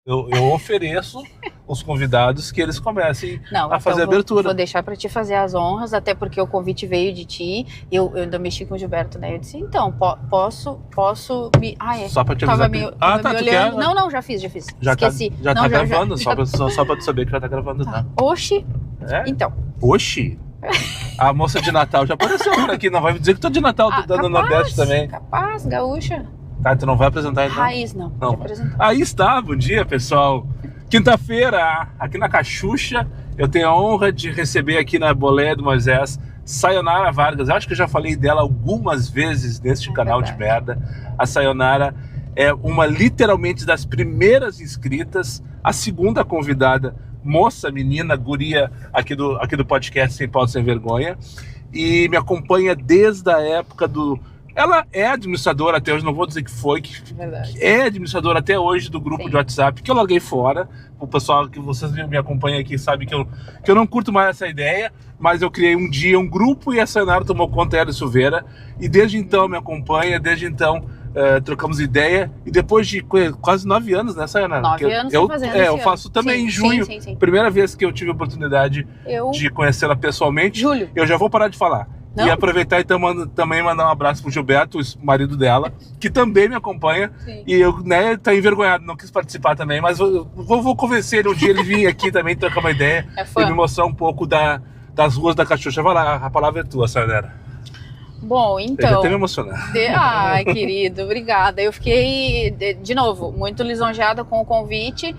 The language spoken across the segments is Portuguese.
Eu ofereço os convidados que eles comecem Não, a fazer a então abertura. Vou deixar para te fazer as honras, até porque o convite veio de ti. Eu ainda mexi com o Gilberto, né? Eu disse, então, posso me... Só pra te avisar. Tava me tu olhando. quer? Não, já fiz. Já Esqueci. Já Não, tá gravando, só pra tu saber que já tá gravando, tá? Oxi. É? Então. Oxi. A moça de Natal já apareceu por aqui, não vai me dizer que tô de Natal, tô no Nordeste também. Capaz, gaúcha. Tá, tu não vai apresentar então? Raiz, não. Aí está, bom dia, pessoal. Quinta-feira, aqui na Caxuxa, eu tenho a honra de receber aqui na Boleia do Moisés Sayonara Vargas. Eu acho que eu já falei dela algumas vezes neste canal de merda. A Sayonara é uma, literalmente, das primeiras inscritas, a segunda convidada, moça, menina, guria aqui do podcast Sem Pauta Sem Vergonha, e me acompanha desde a época do... Ela é administradora até hoje, não vou dizer que foi, que é administradora até hoje do grupo de WhatsApp, que eu larguei fora. O pessoal que vocês me acompanham aqui sabe que eu não curto mais essa ideia, mas eu criei um dia um grupo e a Sayonara tomou conta, ela e Silveira, e desde então me acompanha, desde então trocamos ideia, e depois de quase 9 anos, né, Sayonara? 9 anos eu fazendo eu faço também em junho, primeira vez que eu tive a oportunidade de conhecê-la pessoalmente. Julho. Eu já vou parar de falar. Não? E aproveitar então também mandar um abraço pro Gilberto, o marido dela, que também me acompanha. Sim. E eu, né, tá envergonhado, não quis participar também, mas vou convencer ele um dia ele vir aqui também trocar uma ideia e me mostrar um pouco das ruas da Caxuxa. Vai lá, a palavra é tua, Sayonara. Bom, então... Eu já até me emocionado. Ai, querido, obrigada. Eu fiquei, de novo, muito lisonjeada com o convite,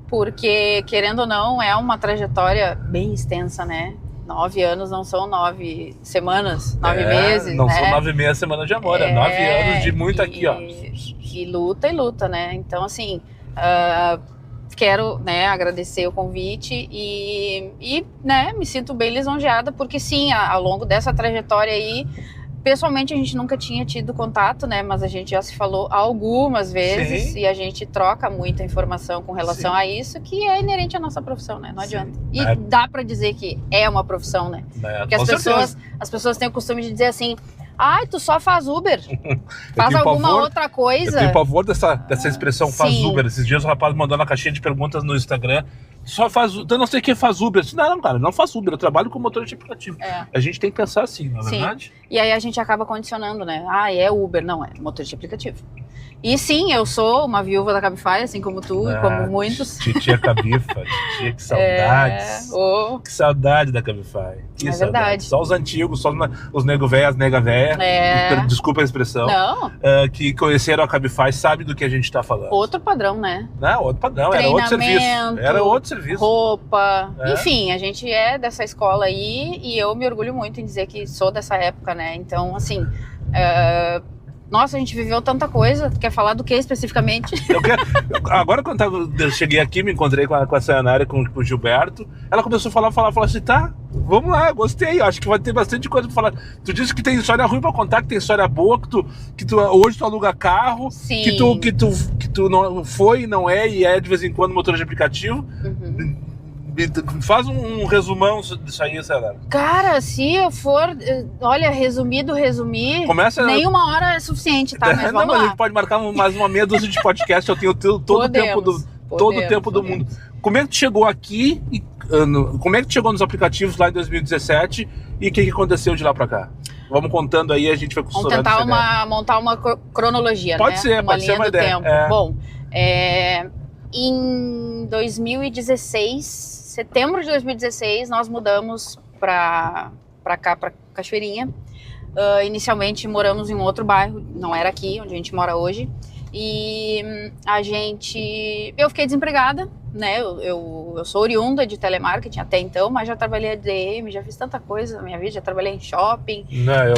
porque, querendo ou não, é uma trajetória bem extensa, né? 9 anos não são 9 semanas, 9 meses, não né? são 9 meses semana de amor, é 9 anos de muito aqui, ó. E luta, né? Então, assim, quero, né, agradecer o convite e né, me sinto bem lisonjeada, porque sim, ao longo dessa trajetória aí, pessoalmente a gente nunca tinha tido contato, né? Mas a gente já se falou algumas vezes. Sim. E a gente troca muita informação com relação a isso, que é inerente à nossa profissão, né? Não adianta. E dá pra dizer que é uma profissão, né? Porque as pessoas têm o costume de dizer assim, ai, tu só faz Uber. Faz alguma outra coisa. Eu tenho pavor dessa expressão, faz Uber. Esses dias o rapaz mandou na caixinha de perguntas no Instagram, só faz, eu não sei quem faz Uber. Não, cara, não faço Uber, eu trabalho com motorista aplicativo. A gente tem que pensar assim, na verdade. E aí a gente acaba condicionando, né? Ah, é Uber. Não, é motorista aplicativo. E sim, eu sou uma viúva da Cabify, assim como tu e como muitos. Titia Cabify, titia, que saudades. Que saudade da Cabify. Que saudade. Verdade. Só os antigos, só os nego véia, as nega véia. Desculpa a expressão. Não. Que conheceram a Cabify, sabe do que a gente tá falando. Outro padrão, né? Não, outro padrão, era outro serviço. Era outro serviço. Roupa. Enfim, a gente é dessa escola aí e eu me orgulho muito em dizer que sou dessa época, né? Então, assim... Nossa, a gente viveu tanta coisa. Tu quer falar do que especificamente? Agora, quando eu cheguei aqui, me encontrei com a Sayonara, com o Gilberto, ela começou a falar assim, tá, vamos lá, gostei, acho que vai ter bastante coisa pra falar. Tu disse que tem história ruim pra contar, que tem história boa, que tu hoje tu aluga carro, que tu não foi e não é, e é de vez em quando motorista de aplicativo. Faz um resumão disso aí, Sayonara. Cara, se eu for, olha, resumir, nenhuma hora é suficiente, tá? Mas vamos lá. A gente pode marcar mais uma meia dúzia de podcast, eu tenho todo o tempo do mundo. Como é que tu chegou aqui, como é que tu chegou nos aplicativos lá em 2017 e o que aconteceu de lá pra cá? Vamos contando aí, a gente vai costurando. Vamos tentar montar uma cronologia, pode ser uma ideia. Bom, em 2016... Setembro de 2016, nós mudamos pra cá, pra Cachoeirinha. Inicialmente moramos em um outro bairro, não era aqui, onde a gente mora hoje. E eu fiquei desempregada, né? Eu sou oriunda de telemarketing até então, mas já trabalhei ADM, já fiz tanta coisa na minha vida, já trabalhei em shopping,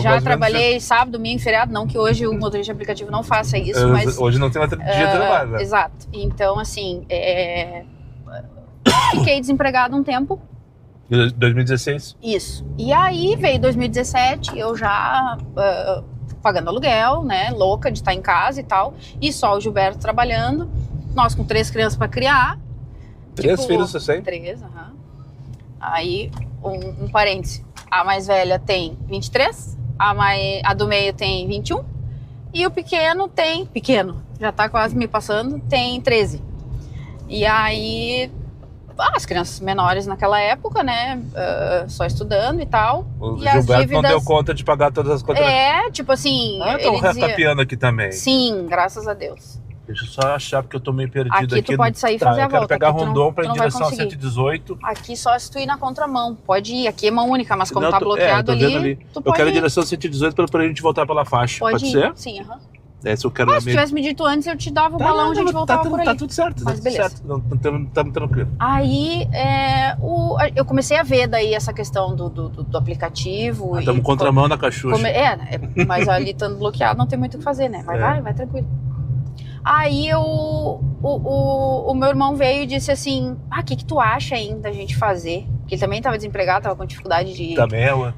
já trabalhei sábado, domingo, feriado, não que hoje o motorista aplicativo não faça isso, mas... Hoje não tem mais dia de trabalho, né? Exato. Então, assim, fiquei desempregada um tempo. 2016? Isso. E aí veio 2017, eu já pagando aluguel, né? Louca de estar em casa e tal. E só o Gilberto trabalhando. Nós com 3 crianças para criar. 3 filhos você tem? 3, Aí, um parêntese. A mais velha tem 23, a do meio tem 21. E o pequeno já tá quase me passando, tem 13. E aí, as crianças menores naquela época, né, só estudando e tal. O E as Gilberto não dívidas... deu conta de pagar todas as contas. tipo assim, Então ele dizia... retapeando aqui também. Sim, graças a Deus. Deixa eu só achar, porque eu tô meio perdido aqui. Aqui tu pode sair e fazer a volta. Eu quero pegar aqui Rondon pra ir em não vai direção a conseguir. 118. Aqui só se tu ir na contramão. Pode ir, aqui é mão única, mas como Não, tá eu bloqueado tô vendo ali. tu Eu pode quero ir em ir. direção a 118 pra gente voltar pela faixa. Pode ir. ser? Sim, aham. Se eu quero Mas se tivesse me dito antes, eu te dava o balão e a gente voltava por ali. Tá tudo certo, Mas tá tudo beleza. certo. Não estamos tranquilos. Aí eu comecei a ver daí essa questão do aplicativo. Estamos contramão na Caxuxa. Mas ali estando bloqueado não tem muito o que fazer, né? Mas vai tranquilo. Aí o meu irmão veio e disse assim, o que tu acha ainda da gente fazer? Porque ele também estava desempregado, estava com dificuldade de... Também é Uber?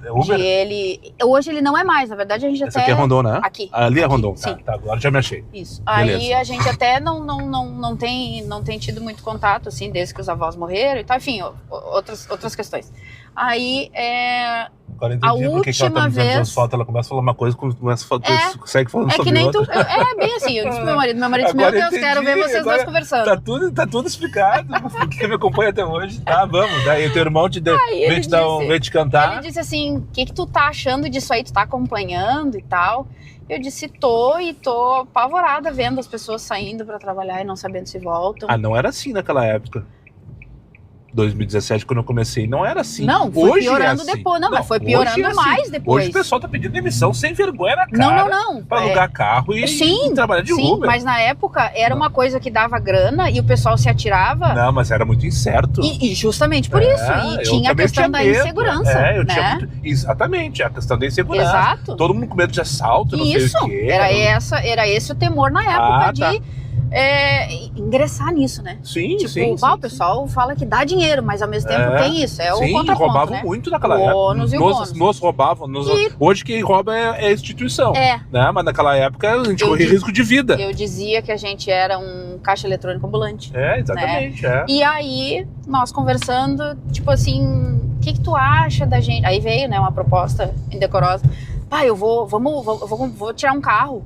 Hoje ele não é mais, na verdade a gente Essa aqui é Rondon, né? Aqui. Ali é Rondon, sim. Tá, agora já me achei. Isso. Beleza. Aí a gente até não tem tido muito contato, assim, desde que os avós morreram e tal, enfim, outras questões. Aí, agora entendi porque ela tá me dizendo as fotos, ela começa a falar uma coisa, começa a falar, segue falando sobre que nem outra. É bem assim, eu disse pro meu marido disse, meu Deus, quero ver vocês dois conversando. Tá tudo explicado, porque me acompanha até hoje, tá, vamos. Daí o teu irmão veio te cantar. Ele disse assim, o que tu tá achando disso aí, tu tá acompanhando e tal? Eu disse, tô apavorada vendo as pessoas saindo pra trabalhar e não sabendo se voltam. Não era assim naquela época. 2017, quando eu comecei, não era assim. Não, foi hoje piorando assim. depois. Não, mas foi piorando mais depois. Hoje o pessoal tá pedindo demissão sem vergonha na cara. Não. Pra alugar carro e trabalhar de Uber. Mas na época era uma coisa que dava grana e o pessoal se atirava. Não, mas era muito incerto. E justamente por isso. E tinha a questão da insegurança. Eu tinha muito... Exatamente, a questão da insegurança. Exato. Todo mundo com medo de assalto, não sei o quê. Era esse o temor na época de... ingressar nisso, né? Sim, sim. O pessoal fala que dá dinheiro, mas ao mesmo tempo tem isso, o contraponto, roubavam né? muito naquela época. Nos roubavam. Hoje quem rouba é a instituição. Né? Mas naquela época a gente corria risco de vida. Eu dizia que a gente era um caixa eletrônico ambulante. Exatamente. Né? E aí, nós conversando, tipo assim, o que tu acha da gente? Aí veio, né, uma proposta indecorosa. Eu vou tirar um carro.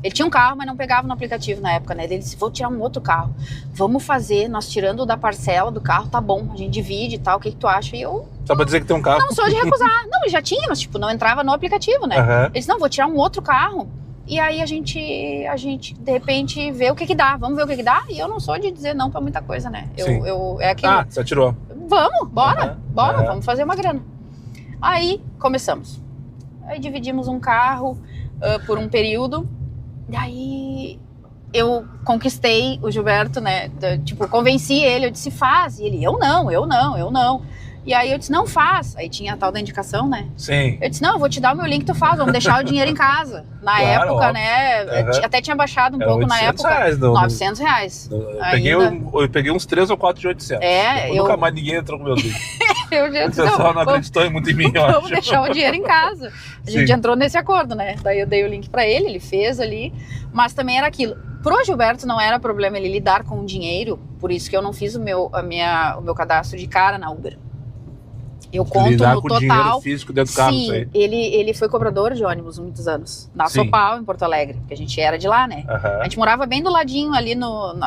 Ele tinha um carro, mas não pegava no aplicativo na época, né? Ele disse, vou tirar um outro carro. Vamos fazer, nós tirando da parcela do carro, tá bom, a gente divide e tal, o que tu acha? E eu... Só pra dizer que tem um carro. Não sou de recusar. Não, já tinha, mas tipo, não entrava no aplicativo, né? Ele disse, não, vou tirar um outro carro. E aí a gente de repente, vê o que dá. Vamos ver o que dá? E eu não sou de dizer não pra muita coisa, né? É aquilo. Você atirou. Vamos, bora, vamos fazer uma grana. Aí, começamos. Aí dividimos um carro por um período. Daí eu conquistei o Gilberto, né? Convenci ele, eu disse, faz. E ele, eu não. E aí eu disse, não, faz. Aí tinha a tal da indicação, né? Sim. Eu disse, não, eu vou te dar o meu link, tu faz, vamos deixar o dinheiro em casa. Na época, óbvio. Né? Até tinha baixado um pouco na época. R$900. Eu peguei uns 3 ou 4 de 800. Nunca mais ninguém entrou com meu link. O pessoal não acreditou muito em mim, eu acho. Vamos deixar o dinheiro em casa. A gente entrou nesse acordo, né? Daí eu dei o link pra ele fez ali. Mas também era aquilo. Pro Gilberto não era problema ele lidar com o dinheiro, por isso que eu não fiz o meu cadastro de cara na Uber. Eu conto lidar no com total. Dinheiro físico dentro do carro, sim, ele foi cobrador de ônibus muitos anos. Na Sopal, em Porto Alegre, que a gente era de lá, né? A gente morava bem do ladinho ali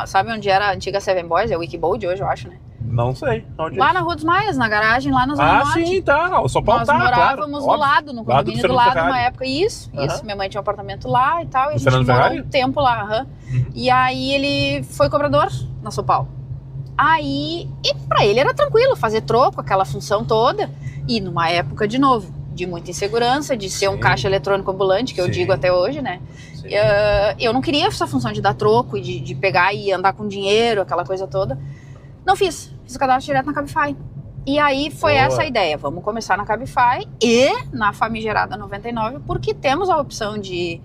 sabe onde era a antiga Seven Boys? É o Wikibold hoje, eu acho, né? Não sei. Onde lá na Rua dos Maias, na garagem, lá na Zona Norte. Sim, tá. O Sopal Nós morávamos do lado, no condomínio do lado, numa época. Isso. Minha mãe tinha um apartamento lá e tal. E a gente morou um tempo lá. E aí ele foi cobrador na Sopal. Aí, e pra ele era tranquilo fazer troco, aquela função toda. E numa época, de novo, de muita insegurança, de ser um caixa eletrônico ambulante, que eu digo até hoje, né? Eu não queria essa função de dar troco e de pegar e andar com dinheiro, aquela coisa toda. Não fiz o cadastro direto na Cabify. E aí foi essa a ideia, vamos começar na Cabify e na famigerada 99, porque temos a opção de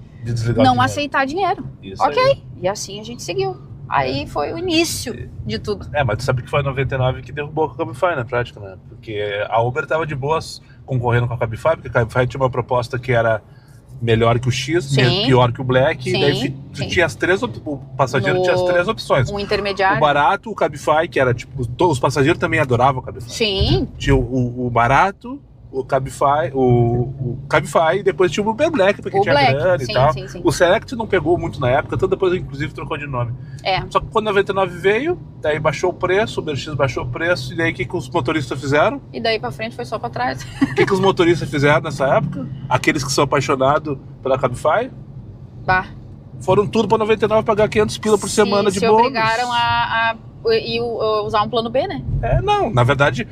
não aceitar dinheiro. Ok, e assim a gente seguiu. Aí foi o início de tudo. Mas tu sabe que foi a 99 que derrubou a Cabify na prática, né? Porque a Uber tava de boas concorrendo com a Cabify, porque a Cabify tinha uma proposta que era melhor que o X, pior que o Black, e daí tu tinha o passageiro tinha as 3 opções. Um intermediário. O barato, o Cabify, que era tipo, todos os passageiros também adoravam o Cabify. Sim. Tinha o barato, o Cabify, o Cabify, e depois tinha o Uber Black, porque tinha grana e tal. Sim. O Select não pegou muito na época, então depois inclusive trocou de nome. Só que quando a 99 veio, daí baixou o preço, o UberX baixou o preço, e daí o que os motoristas fizeram? E daí pra frente foi só pra trás. O que os motoristas fizeram nessa época? Aqueles que são apaixonados pela Cabify? Bah. Foram tudo pra 99 pagar 500 pila por semana de bônus. Se obrigaram a usar um plano B, né? Não, na verdade...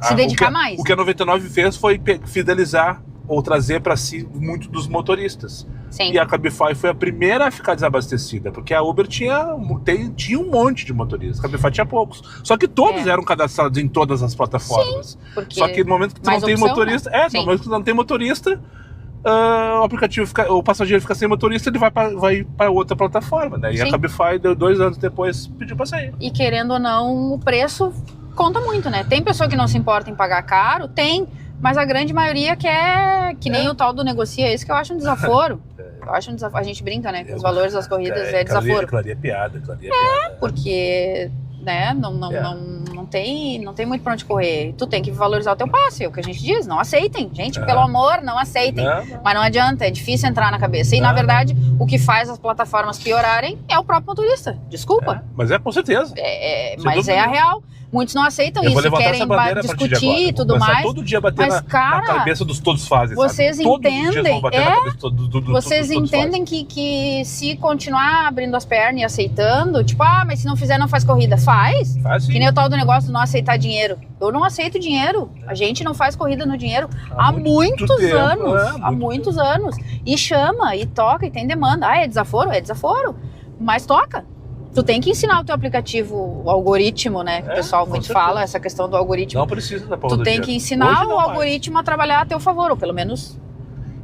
Se dedicar mais. O que a 99 fez foi fidelizar ou trazer para si muito dos motoristas. Sim. E a Cabify foi a primeira a ficar desabastecida, porque a Uber tinha um monte de motoristas, a Cabify tinha poucos. Só que todos eram cadastrados em todas as plataformas. Sim, só que no momento que tu não tem motorista, né? No momento que tu não tem motorista, o aplicativo o passageiro fica sem motorista, ele vai para outra plataforma, né? E a Cabify, 2 anos depois, pediu para sair. E querendo ou não, o preço conta muito, né? Tem pessoa que não se importa em pagar caro, mas a grande maioria quer, que nem o tal do negocia, esse que eu acho um desaforo. Eu acho um desaforo. A gente brinca, né? Com os valores das corridas é desaforo. Aquilo ali é piada. Porque, né, não tem muito pra onde correr. Tu tem que valorizar o teu passe, é o que a gente diz. Não aceitem, gente, pelo amor, não aceitem. Mas não adianta, é difícil entrar na cabeça. E, na verdade, o que faz as plataformas piorarem é o próprio motorista. Desculpa. Mas com certeza. Mas é a real. Muitos não aceitam isso, querem discutir e tudo mais. Todo dia bater na cabeça dos todos fazem. Vocês sabe? entendem, vocês entendem que que se continuar abrindo as pernas e aceitando, tipo, mas se não fizer, não faz corrida. Faz sim. Que nem o tal do negócio de não aceitar dinheiro. Eu não aceito dinheiro. A gente não faz corrida no dinheiro há muitos anos. Há muitos anos. E chama, e toca, e tem demanda. É desaforo? É desaforo. Mas toca. Tu tem que ensinar o teu aplicativo, o algoritmo, né? Que o pessoal muito fala, essa questão do algoritmo. Não precisa da porra Tu tem que ensinar o algoritmo a trabalhar a teu favor, ou pelo menos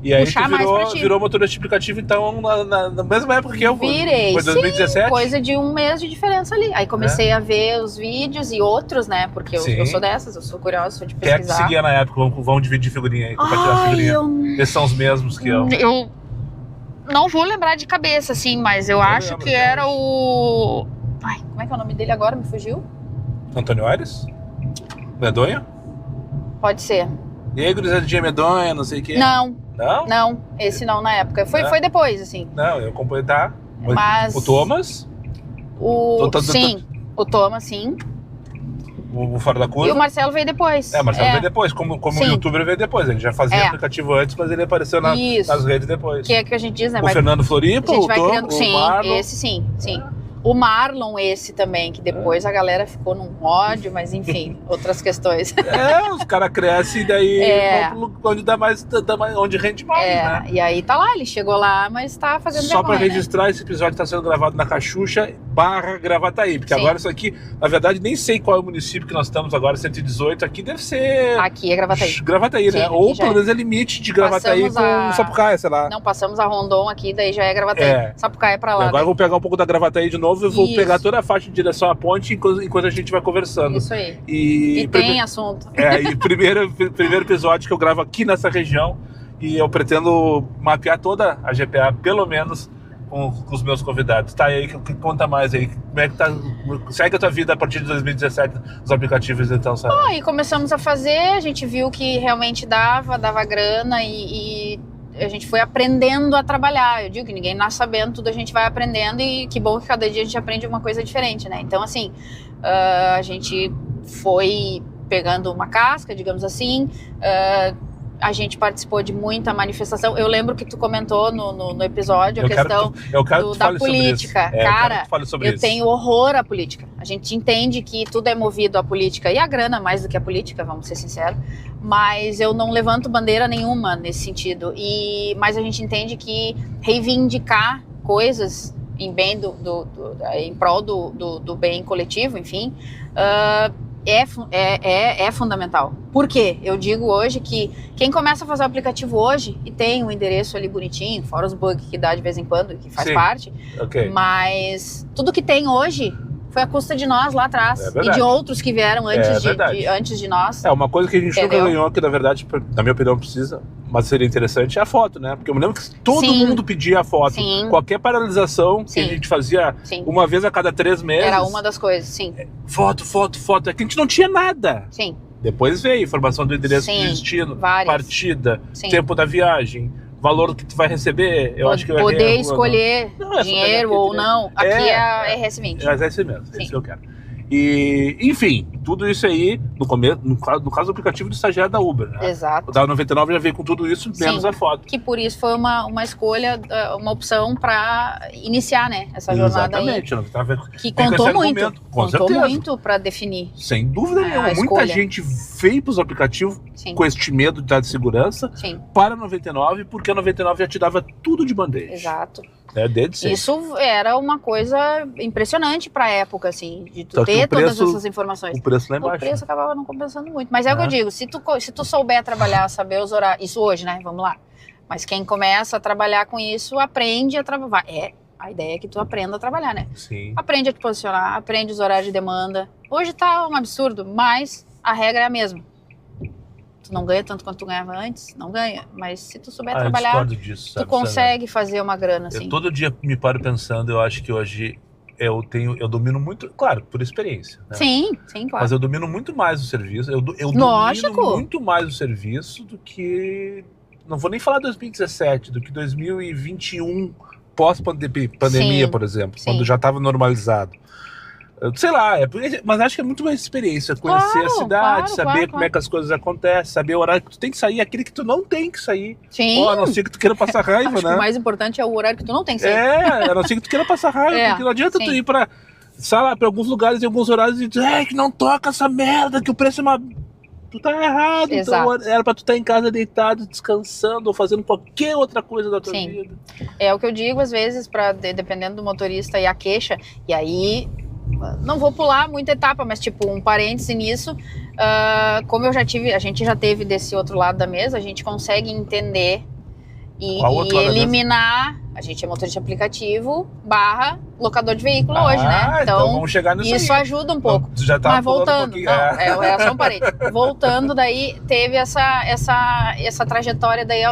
e aí puxar mais pra ti. Virou motorista de aplicativo, então, na mesma época que eu. Virei, foi 2017? Sim, coisa de 1 mês de diferença ali. Aí comecei a ver os vídeos e outros, né? Porque eu sou dessas, eu sou curiosa, sou de pesquisar. Quem é que seguia na época? Vão dividir figurinha aí, compartilhar figurinha. Esses são os mesmos que eu. Eu não vou lembrar de cabeça, assim, mas eu acho que era o... como é que é o nome dele agora? Me fugiu? Antônio Aires? Medonha? Pode ser. E aí, gurizadinha medonha, não sei o quê? Não. Não? Não, esse não na época. Foi depois, assim. Não, eu acompanhei, tá? Mas... O Thomas? Sim, o Thomas, sim. O Fora da Curva? E o Marcelo veio depois. O Marcelo veio depois, como o youtuber veio depois. Ele já fazia aplicativo antes, mas ele apareceu nas redes depois. Que é que a gente diz, né? O Fernando Floripa, a gente vai Tom, criando... o Marlon. Esse sim. O Marlon, esse também, que depois a galera ficou num ódio, mas enfim, outras questões. Os caras crescem e daí vão onde dá mais, onde rende mais, né? E aí tá lá, ele chegou lá, mas tá fazendo só pra registrar, esse episódio tá sendo gravado na Caxuxa /Gravataí, porque agora isso aqui, na verdade, nem sei qual é o município que nós estamos agora, 118, aqui deve ser... Aqui é Gravataí. Gravataí, né? Ou pelo menos é limite de Gravataí com Sapucaia, sei lá. Não, passamos a Rondon aqui, daí já é Gravataí. Sapucaia é pra lá. E agora eu vou pegar um pouco da Gravataí de novo, eu vou pegar toda a faixa de direção à ponte enquanto a gente vai conversando. Isso aí. E tem assunto. E primeiro episódio que eu gravo aqui nessa região, e eu pretendo mapear toda a GPA, pelo menos, com os meus convidados. Tá aí, que conta mais aí. Como é que tá? Segue a tua vida a partir de 2017, os aplicativos, então, sabe? E começamos a fazer, a gente viu que realmente dava grana e a gente foi aprendendo a trabalhar. Eu digo que ninguém nasce sabendo, tudo a gente vai aprendendo, e que bom que cada dia a gente aprende uma coisa diferente, né? Então, assim, a gente foi pegando uma casca, digamos assim, a gente participou de muita manifestação. Eu lembro que tu comentou no episódio a questão da política. Cara, eu tenho horror à política. A gente entende que tudo é movido à política e à grana mais do que à política, vamos ser sinceros. Mas eu não levanto bandeira nenhuma nesse sentido. Mas a gente entende que reivindicar coisas em prol do bem coletivo, enfim, é fundamental. Por quê? Eu digo hoje que quem começa a fazer o aplicativo hoje e tem um endereço ali bonitinho, fora os bugs que dá de vez em quando, que faz parte, mas tudo que tem hoje foi a custa de nós lá atrás e de outros que vieram antes de nós. Uma coisa que a gente nunca ganhou, que na verdade, na minha opinião, precisa, mas seria interessante, é a foto, né? Porque eu me lembro que todo mundo pedia a foto. Sim. Qualquer paralisação que a gente fazia uma vez a cada 3 meses. Era uma das coisas, sim. Foto. É que a gente não tinha nada. Sim. Depois veio informação do endereço Sim, de destino, várias. partida, Sim. tempo da viagem, valor que tu vai receber. Eu acho que eu errei Poder alguma- escolher Não, é só dinheiro pegar aqui ou direto. não. Aqui é a RS20. Mas é esse mesmo, é Sim. isso que eu quero. E, enfim, tudo isso aí, no caso do aplicativo do estagiário da Uber, né? Exato. O da 99 já veio com tudo isso, menos Sim. a foto. Que por isso foi uma escolha, uma opção para iniciar, né, essa jornada Exatamente. aí. Que Vem com esse contou muito. argumento, com Contou certeza. muito para definir. Sem dúvida A nenhuma. Muita escolha. gente veio para os aplicativos Sim. com este medo de dar de segurança Sim, para a 99, porque a 99 já te dava tudo de bandeja. exato. Né? Desde sempre. Isso era uma coisa impressionante para a época, assim, de tu Só que ter o preço- todas essas informações. O preço lá O embaixo. preço acabava não compensando muito. Mas é o que eu É. digo, se tu souber trabalhar, saber os horários, isso hoje, né, vamos lá. Mas quem começa a trabalhar com isso, aprende a trabalhar. A ideia é que tu aprenda a trabalhar, né? Sim. Aprende a te posicionar, aprende os horários de demanda. Hoje tá um absurdo, mas a regra é a mesma. Tu não ganha tanto quanto tu ganhava antes, não ganha. Mas se tu souber Eu trabalhar, discordo disso, tu sabe, consegue fazer uma grana, Sandra? assim. Eu todo dia me paro pensando, eu acho que hoje eu domino muito, claro, por experiência, né? Sim, sim, claro. Mas eu domino muito mais o serviço. Eu Lógico. domino muito mais o serviço do que. Não vou nem falar 2017, do que 2021, pós-pandemia, Sim, por exemplo, sim. quando já estava normalizado. Sei lá, mas acho que é muito mais experiência, conhecer Claro, a cidade, claro, saber claro, como é que as coisas acontecem, saber o horário que tu tem que sair, aquele que tu não tem que sair. Sim. Ó, a não ser que tu queira passar raiva, Acho que né? o mais importante é o horário que tu não tem que sair. É, a não ser que tu queira passar raiva, É, porque não adianta tu sim. ir pra, sei lá, pra alguns lugares em alguns horários e dizer, que não toca essa merda, que o preço é uma... Tu tá errado, Exato. então era pra tu estar em casa deitado, descansando, ou fazendo qualquer outra coisa da tua Sim. vida. É o que eu digo às vezes, dependendo do motorista e a queixa, e aí não vou pular muita etapa, mas tipo, um parêntese nisso, como a gente já teve desse outro lado da mesa, a gente consegue entender e Qual outro lado da mesa? eliminar, a gente é motorista de aplicativo / locador de veículo hoje, né? Então vamos chegar nisso isso aí. ajuda um pouco. Tu já tá Mas pulando voltando, um pouquinho. não, é só um parênteses. Voltando, daí teve essa trajetória daí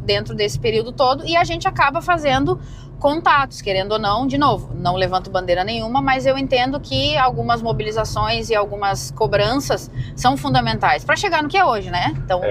dentro desse período todo e a gente acaba fazendo contatos, querendo ou não, de novo, não levanto bandeira nenhuma, mas eu entendo que algumas mobilizações e algumas cobranças são fundamentais para chegar no que é hoje, né? Então,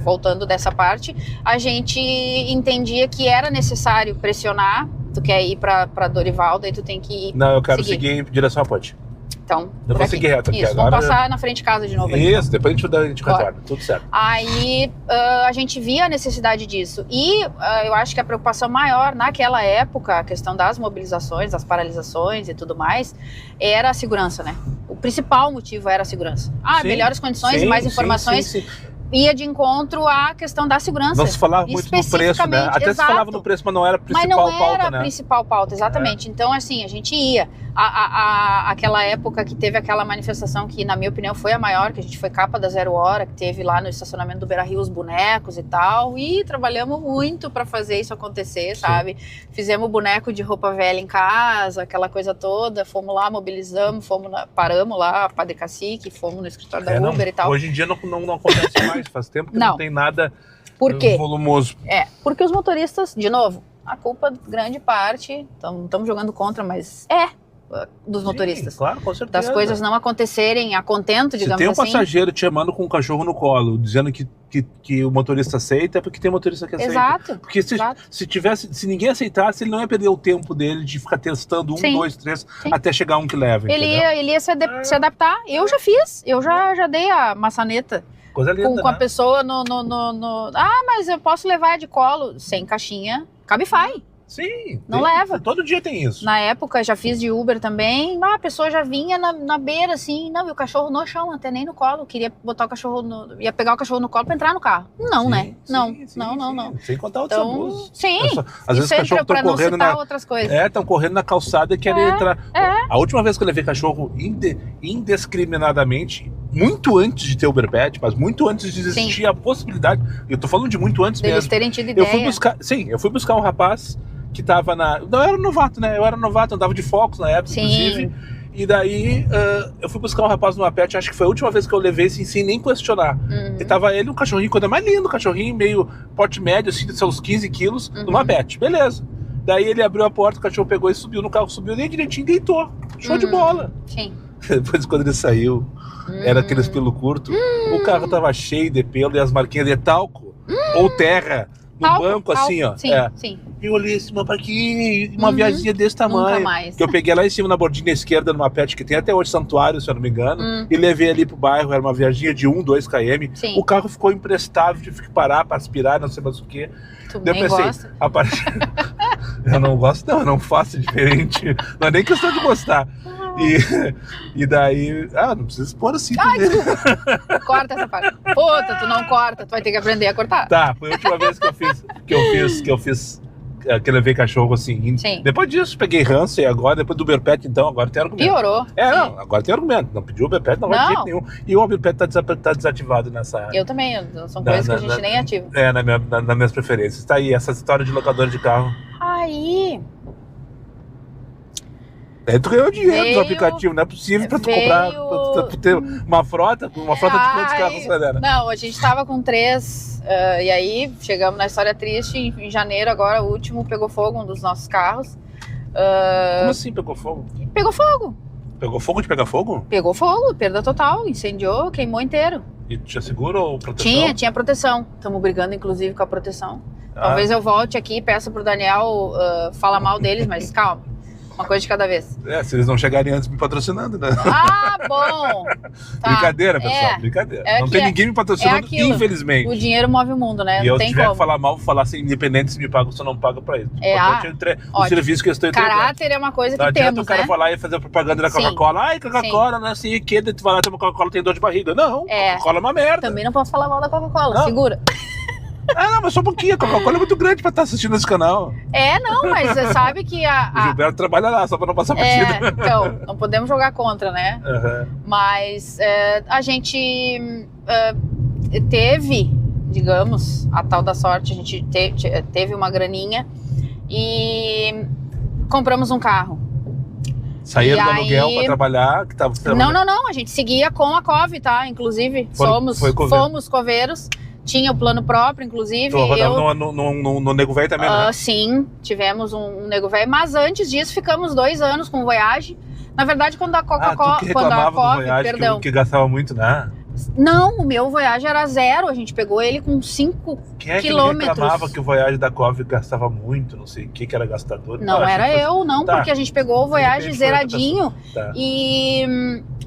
voltando dessa parte, a gente entendia que era necessário pressionar. Tu quer ir para Dorival, daí tu tem que ir. Não, eu quero seguir em direção à ponte. Então, eu vou seguir reto aqui isso, agora. Vamos passar na frente de casa de novo. Isso, depois a gente retorna, tudo certo. Aí a gente via a necessidade disso. E eu acho que a preocupação maior naquela época, a questão das mobilizações, das paralisações e tudo mais, era a segurança, né? O principal motivo era a segurança. Melhores condições e mais informações. Sim. Ia de encontro à questão da segurança. Não se falava muito no preço, né? Até se falava no preço, mas não era a principal pauta, né? Mas não era a principal pauta, exatamente. Então, assim, a gente ia. Aquela época que teve aquela manifestação que, na minha opinião, foi a maior, que a gente foi capa da 0 Hora, que teve lá no estacionamento do Beira-Rio os bonecos e tal, e trabalhamos muito para fazer isso acontecer, sabe? Fizemos boneco de roupa velha em casa, aquela coisa toda, fomos lá, mobilizamos, paramos lá, Padre Cacique, fomos no escritório da Uber e tal. Hoje em dia não acontece mais, faz tempo que não tem nada volumoso. Porque os motoristas, de novo, a culpa, grande parte, estamos jogando contra, mas dos motoristas. Sim, claro, com certeza. Das coisas não acontecerem a contento, digamos assim. Se tem um passageiro te chamando com um cachorro no colo, dizendo que o motorista aceita, é porque tem motorista que aceita. Exato. Porque se ninguém aceitasse, ele não ia perder o tempo dele de ficar testando 1, 2, 3, até chegar um que leva. Ele ia se adaptar. Eu já fiz, eu já dei a maçaneta. Coisa linda, com a pessoa mas eu posso levar de colo, sem caixinha, Cabify. Sim. Não leva. Todo dia tem isso. Na época, já fiz de Uber também. A pessoa já vinha na beira, assim, e o cachorro no chão, até nem no colo. Queria botar o cachorro ia pegar o cachorro no colo pra entrar no carro. Não, né? Não. Sem contar outros abusos. Sim. Às vezes os cachorros estão correndo outras coisas. Estão correndo na calçada e querem entrar. A última vez que eu levei cachorro indiscriminadamente, muito antes de ter Uber Pet, mas muito antes de existir a possibilidade, eu tô falando de muito antes mesmo. Eles terem tido ideia. Eu fui buscar um rapaz que tava não era novato, né? Eu era novato, andava de Focus na época, inclusive. E daí eu fui buscar um rapaz numa pet, acho que foi a última vez que eu levei sem nem questionar. E tava ele, um cachorrinho, coisa mais linda, um cachorrinho meio porte médio, assim, de seus 15 quilos, numa pet, beleza. Daí ele abriu a porta, o cachorro pegou e subiu no carro, subiu nem direitinho e deitou. Show de bola. Sim. depois quando ele saiu, era aqueles pelo curto, o carro tava cheio de pelo e as marquinhas de talco ou terra no Talco, banco, assim, ó. Sim, sim. Eu olhei assim, mas pra que uma viagemzinha desse tamanho? Nunca mais. Que eu peguei lá em cima na bordinha esquerda, numa pet que tem até hoje santuário, se eu não me engano, e levei ali pro bairro, era uma viaginha de 2 km. Sim. O carro ficou imprestável, tive que parar pra aspirar, não sei mais o que. Tu Daí eu nem pensei, gosta? eu não gosto não, eu não faço diferente. Não é nem questão de gostar. E daí, não precisa expor assim. Corta essa parte. Puta, tu não corta, tu vai ter que aprender a cortar. Tá, foi a última vez que eu fiz que levei cachorro assim. Sim. Depois disso, peguei ranço e agora, depois do Uberpet, então, agora tem argumento. Piorou. Não, agora tem argumento. Não pediu o Uberpet, não vai de jeito nenhum. E o Uberpet tá desativado nessa área. Eu também, são coisas que a gente nem ativa. Nas minhas preferências. Tá aí, essa história de locador de carro. Aí, Tu ganhou dinheiro Veio- do aplicativo, não é possível pra tu comprar, pra tu ter uma frota de quantos carros, galera? Não, a gente tava com 3, e aí chegamos na história triste, em janeiro agora, o último pegou fogo, um dos nossos carros. Como assim pegou fogo? Pegou fogo, Pegou fogo de pegar fogo? perda total, incendiou, queimou inteiro. E tinha seguro ou proteção? Tinha proteção, estamos brigando inclusive com a proteção. Ah. Talvez eu volte aqui e peça pro Daniel falar mal deles, mas calma, uma coisa de cada vez. Se eles não chegarem antes me patrocinando, né? Ah, bom! Tá. Brincadeira, pessoal, brincadeira. Não tem ninguém me patrocinando, infelizmente. O dinheiro move o mundo, né? E não eu tem tiver como. que falar mal, vou falar assim, independente se me paga ou se eu não pago pra isso. O serviço que eu estou entregando. Caráter é uma coisa que não adianta temos, o cara né? falar e fazer propaganda da Coca-Cola. Ai, Coca-Cola, não é assim, que tu vai lá, tem uma Coca-Cola, tem dor de barriga. Não, Coca-Cola é uma merda. Também não posso falar mal da Coca-Cola, Não. segura. Não, mas só um pouquinho, a Coca-Cola é muito grande pra estar assistindo esse canal. Não, mas você sabe que O Gilberto trabalha lá, só pra não passar partida. Então, não podemos jogar contra, né? Mas a gente teve, digamos, a tal da sorte, a gente teve uma graninha e compramos um carro. Saíram do aluguel pra trabalhar, que tava Não, a gente seguia com a Cove, tá? Inclusive, fomos coveiros. Tinha o plano próprio, inclusive. Tu rodava no Nego Velho também, né? Sim, tivemos um Nego Velho. Mas antes disso, ficamos 2 anos com o Voyage. Na verdade, quando a Coca-Cola... tu que reclamava do Voyage, perdão. que gastava muito, né? Não, o meu Voyage era 0. A gente pegou ele com 5 Quem é que quilômetros. reclamava que o Voyage da Cove gastava muito, não sei o que era gastador? Não era eu, não, Tá. porque a gente pegou o Voyage zeradinho. Tá. E,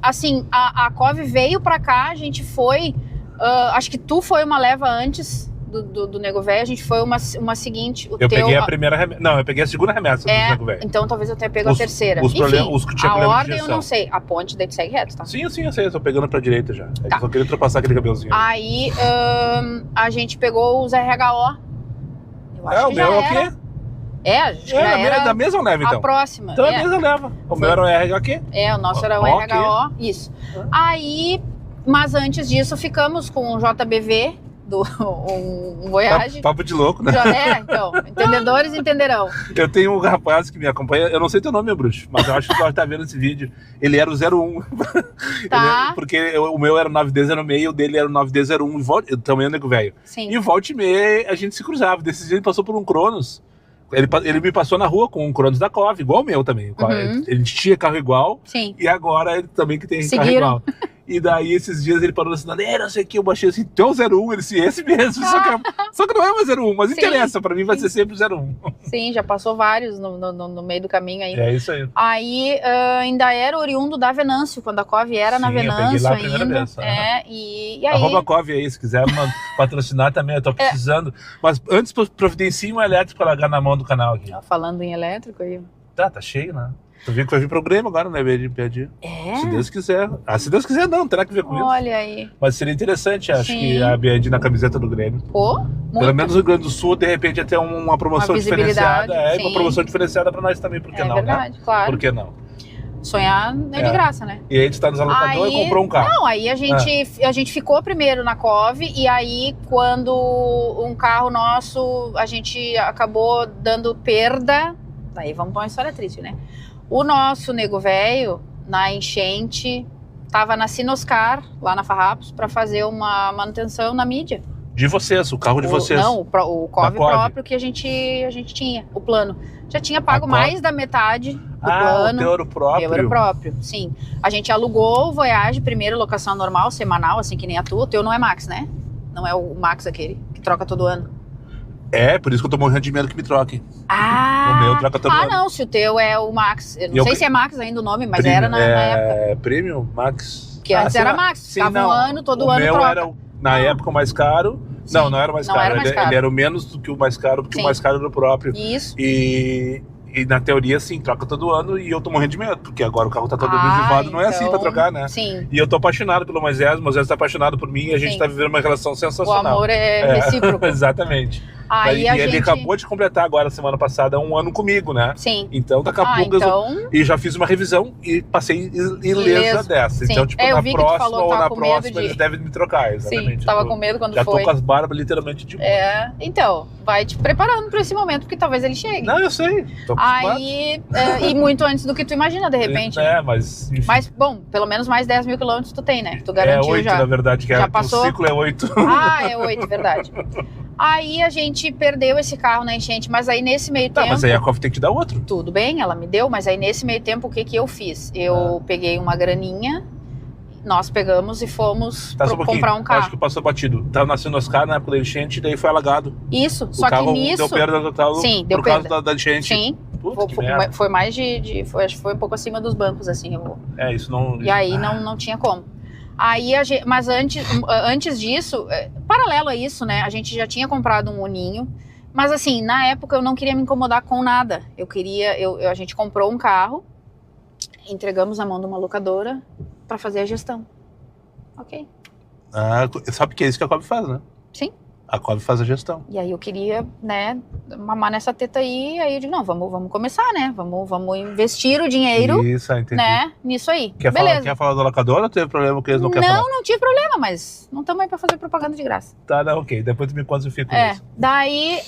assim, a Cove veio pra cá, a gente foi... acho que tu foi uma leva antes do Nego Velho, a gente foi uma seguinte. Peguei a primeira remessa. Não, eu peguei a segunda remessa do Nego Velho. Então talvez eu tenha pego a terceira. Os que tinha a problema de ordem eu injeção. não sei. A ponte daí tu segue reto, tá? Sim, eu sei, eu tô pegando pra direita já. Tá. Eu só queria ultrapassar aquele cabelzinho. Aí a gente pegou os RHO. Eu acho O que meu já é o era. quê? A gente já era da mesma leva, então. a próxima. Então é a mesma leva. O meu era o RH aqui. O nosso era o RHO, isso. Aí, mas antes disso, ficamos com o JBV, um Voyage. Papo de louco, né? Então, entendedores entenderão. Eu tenho um rapaz que me acompanha, eu não sei teu nome, meu bruxo, mas eu acho que tu tá vendo esse vídeo. Ele era o 01. Tá. Porque o meu era o 9D06 e o dele era o 9D01, eu também é Nego Velho. Sim. E volta e meia a gente se cruzava. Desses dias ele passou por um Cronos. Ele me passou na rua com um Cronos da Cove, igual o meu também. Ele tinha carro igual. Sim. E agora ele também que tem carro igual. E daí, esses dias, ele parou assim, não sei o que, eu baixei assim, teu 01, ele disse, esse mesmo, só que não é mais 01, mas interessa, pra mim vai ser sempre 01. Sim, já passou vários no meio do caminho aí. É isso aí. Aí, ainda era oriundo da Venâncio, quando a Cove era na Venâncio ainda. Vez, e aí... Arroba Cove aí, se quiser patrocinar também, eu tô precisando. Mas antes, providencie um elétrico pra largar na mão do canal aqui. Falando em elétrico aí. Tá cheio, né? Tu viu que vai vir programa agora, né, BD? Se Deus quiser. Se Deus quiser não, terá que ver com isso. Olha aí. Mas seria interessante, acho que a BD na camiseta do Grêmio. Muito. Pelo menos no Rio Grande do Sul, de repente, até uma promoção diferenciada. Uma promoção diferenciada pra nós também, por que não, verdade, né? claro. Por que não? Sonhar é de graça, né? E aí tu tá nos alocadores e comprou um carro. Não, aí a gente ficou primeiro na Cove e aí quando um carro nosso, a gente acabou dando perda, daí vamos pra uma história triste, né? O nosso Nego Velho, na enchente, tava na Sinoscar, lá na Farrapos, pra fazer uma manutenção na mídia. De vocês, o carro de vocês. Não, o COV COV. próprio que a gente tinha, o plano. Já tinha pago mais da metade do plano. O teu era o próprio? Meu era o próprio, sim. A gente alugou o Voyage, primeiro locação normal, semanal, assim que nem a tua. O teu não é Max, né? Não é o Max aquele, que troca todo ano. É, por isso que eu tô morrendo de medo que me troquem. Ah, O meu troca todo ano. não, se o teu é o Max. Eu não sei se é Max ainda o nome, mas Premium, era na época. Premium, Max. Que antes era sei lá. Max, Sim, ficava não. um ano, todo o ano meu troca. era, na época, o mais caro. Sim, Não era o mais não caro. era mais caro. Ele era o menos do que o mais caro, porque Sim. o mais caro era o próprio. Isso. E na teoria, sim, troca todo ano e eu tô morrendo de medo, porque agora o carro tá todo adesivado, não é assim pra trocar, né? Sim. E eu tô apaixonado pelo Moisés tá apaixonado por mim e a gente Sim. tá vivendo uma relação O sensacional. amor é recíproco. Exatamente. Aí e a ele gente... acabou de completar agora, semana passada, 1 ano comigo, né? Sim. Então, daqui a pouco então... E já fiz uma revisão e passei ilesa dessa. Sim. Então, tipo, eu na vi que tu próxima falou que ou tava na com medo próxima de... eles devem me trocar, exatamente. Sim, tava com medo quando já foi. tô com as barbas literalmente de boa. Então, vai te preparando pra esse momento, porque talvez ele chegue. Não, eu sei. Tô acostumado. Aí, e muito antes do que tu imagina, de repente. Mas... Enfim. Mas, bom, pelo menos mais 10 mil quilômetros tu tem, né? Tu garantiu 8, já. na verdade, que já o passou? ciclo é 8. Ah, é 8, verdade. Aí a gente perdeu esse carro na enchente, mas aí nesse meio tempo... Mas aí a COV tem que te dar outro. Tudo bem, ela me deu, mas aí nesse meio tempo o que eu fiz? Eu peguei uma graninha, nós pegamos e fomos comprar um carro. Acho que passou batido. Tava nascendo Oscar na época da enchente, daí foi alagado. Isso, O só que carro nisso... deu perda total deu por perda. causa da enchente. Sim, Puta, que merda. foi mais acho que foi um pouco acima dos bancos, assim. Isso não... E aí não tinha como. Aí mas antes disso, paralelo a isso, né, a gente já tinha comprado um Uninho, mas assim, na época eu não queria me incomodar com nada. A gente comprou um carro, entregamos na mão de uma locadora para fazer a gestão. Ok. Sabe que é isso que a COV faz, né? Sim. A COV faz a gestão. E aí eu queria, né, mamar nessa teta aí eu digo, não, vamos começar, né, vamos investir o dinheiro, entendi. né, nisso aí. Beleza. Quer falar da locadora ou teve problema que eles não querem falar? Não tive problema, mas não estamos aí pra fazer propaganda de graça. Tá, não, ok. Depois tu me conta se eu fico nisso. Daí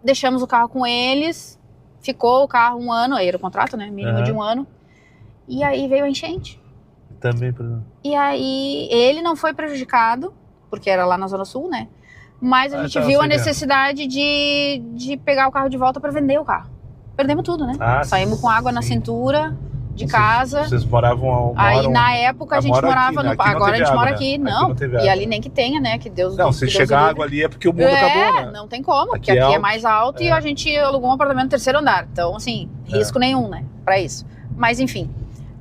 deixamos o carro com eles, ficou o carro 1 ano, aí era o contrato, né, mínimo de 1 ano, e aí veio a enchente. Também. E aí ele não foi prejudicado, porque era lá na Zona Sul, né, mas a gente viu a necessidade de pegar o carro de volta para vender o carro. Perdemos tudo, né? Saímos com água na cintura de casa. Vocês moravam... Aí na época a gente morava no... Agora a gente mora aqui, não. E ali nem que tenha, né? Que Deus... Não, se chegar água ali é porque o mundo acabou, né? Não tem como, porque aqui é mais alto e a gente alugou um apartamento no 3º andar. Então, assim, risco nenhum, né? Pra isso. Mas, enfim,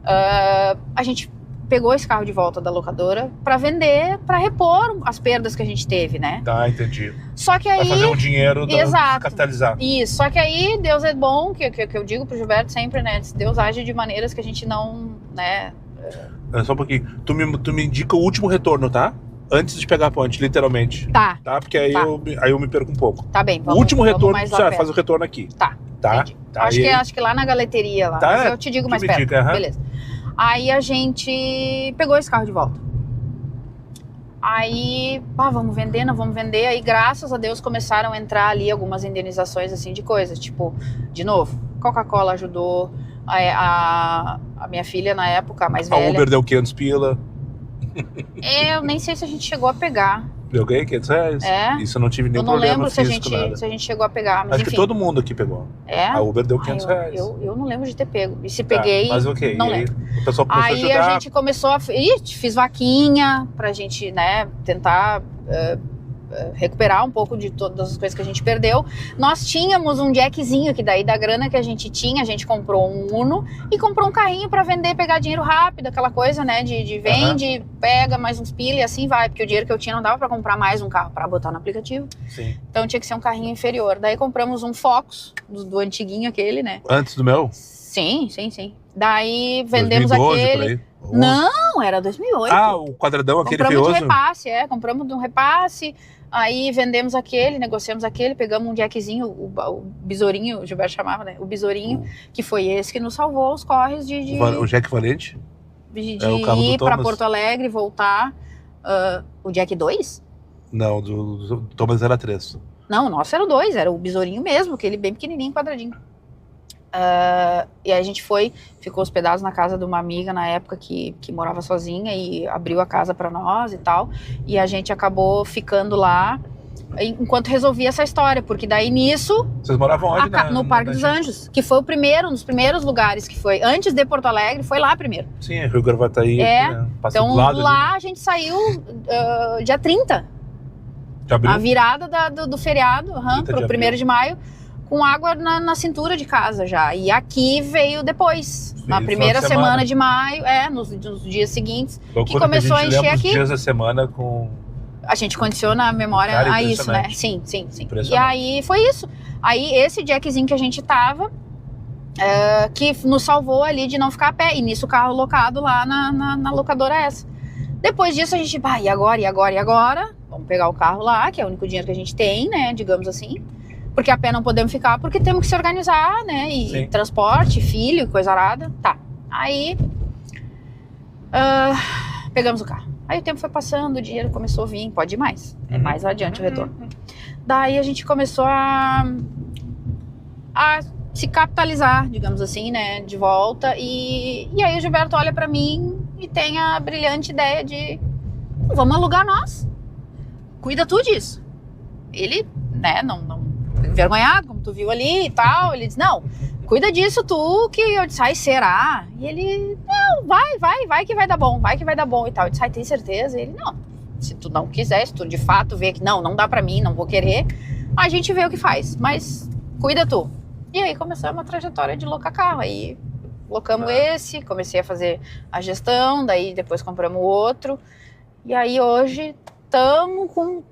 a gente pegou esse carro de volta da locadora pra vender, pra repor as perdas que a gente teve, né? Tá, entendi. Só que aí... Vai fazer um dinheiro capitalizar. Isso, só que aí Deus é bom, que eu digo pro Gilberto sempre, né? Deus age de maneiras que a gente não, né... Só um pouquinho. Tu me indica o último retorno, tá? Antes de pegar a ponte, literalmente. Tá. Porque aí eu me perco um pouco. Tá bem, o último retorno, faz o retorno aqui. Tá. Acho que lá na galeteria, lá. Mas eu te digo mais perto. Beleza. Aí a gente pegou esse carro de volta. Aí, vamos vender, não vamos vender. Aí, graças a Deus, começaram a entrar ali algumas indenizações, assim, de coisas. Tipo, de novo, Coca-Cola ajudou. A minha filha, na época, a mais velha... A Uber deu 500 pila. Eu nem sei se a gente chegou a pegar. Eu ganhei 500 reais? Isso eu não tive nenhum problema. Eu não lembro se a gente chegou a pegar, mas acho enfim. que todo mundo aqui pegou. A Uber deu 500 reais. Eu não lembro de ter pego. E se peguei, mas ok. não lembro. O pessoal começou a ajudar. Aí a gente começou a... fiz vaquinha pra gente, né, tentar... recuperar um pouco de todas as coisas que a gente perdeu. Nós tínhamos um jackzinho, que daí da grana que a gente tinha, a gente comprou um Uno e comprou um carrinho pra vender, pegar dinheiro rápido, aquela coisa, né, de vende, pega mais uns pila e assim vai, porque o dinheiro que eu tinha não dava pra comprar mais um carro pra botar no aplicativo. Sim. Então tinha que ser um carrinho inferior. Daí compramos um Focus, do antiguinho aquele, né. Antes do meu? Sim. Daí vendemos 2012, aquele... por aí. Não, era 2008. O quadradão aquele feioso? Compramos de repasse, compramos de um repasse, aí vendemos aquele, negociamos aquele, pegamos um jackzinho, o besourinho, o Gilberto chamava, né? O besourinho, que foi esse que nos salvou os corres O Jack Valente? De ir para Porto Alegre, voltar. O Jack 2? Não, do Thomas era 3. Não, o nosso era o 2, era o besourinho mesmo, aquele bem pequenininho, quadradinho. E aí a gente ficou hospedado na casa de uma amiga na época que morava sozinha e abriu a casa para nós e tal. E a gente acabou ficando lá enquanto resolvia essa história, porque daí nisso... Vocês moravam onde? No Parque dos Anjos, que foi um dos primeiros lugares que foi, antes de Porto Alegre, foi lá primeiro. Sim, Rio Gravataí. Então lá a gente saiu dia 30. De abril? A virada do feriado, pro 1º de maio, com água na cintura de casa já. E aqui veio depois, na primeira semana de maio, nos dias seguintes, que começou a encher aqui. Os dias da semana com... A gente condiciona a memória a isso, né? Sim. E aí foi isso. Aí esse jackzinho que a gente tava, que nos salvou ali de não ficar a pé. E nisso o carro locado lá na locadora essa. Depois disso a gente, e agora? Vamos pegar o carro lá, que é o único dinheiro que a gente tem, né? Digamos assim. Porque a pé não podemos ficar, porque temos que se organizar, né? E transporte, filho, coisa arada. Tá. Aí pegamos o carro. Aí o tempo foi passando, o dinheiro começou a vir, pode ir mais. É mais adiante o retorno. Daí a gente começou a se capitalizar, digamos assim, né? De volta. E aí o Gilberto olha pra mim e tem a brilhante ideia de... Vamos alugar nós. Cuida tu disso. Ele, né, não envergonhado, como tu viu ali e tal. Ele diz, não, cuida disso tu, que eu disse, será? E ele, não, vai que vai dar bom, e tal. Eu disse, tem certeza? E ele, não, se tu não quiser, se tu de fato vê que não dá pra mim, não vou querer, a gente vê o que faz, mas cuida tu. E aí começou uma trajetória de locar carro, aí locamos esse, comecei a fazer a gestão, daí depois compramos outro, e aí hoje...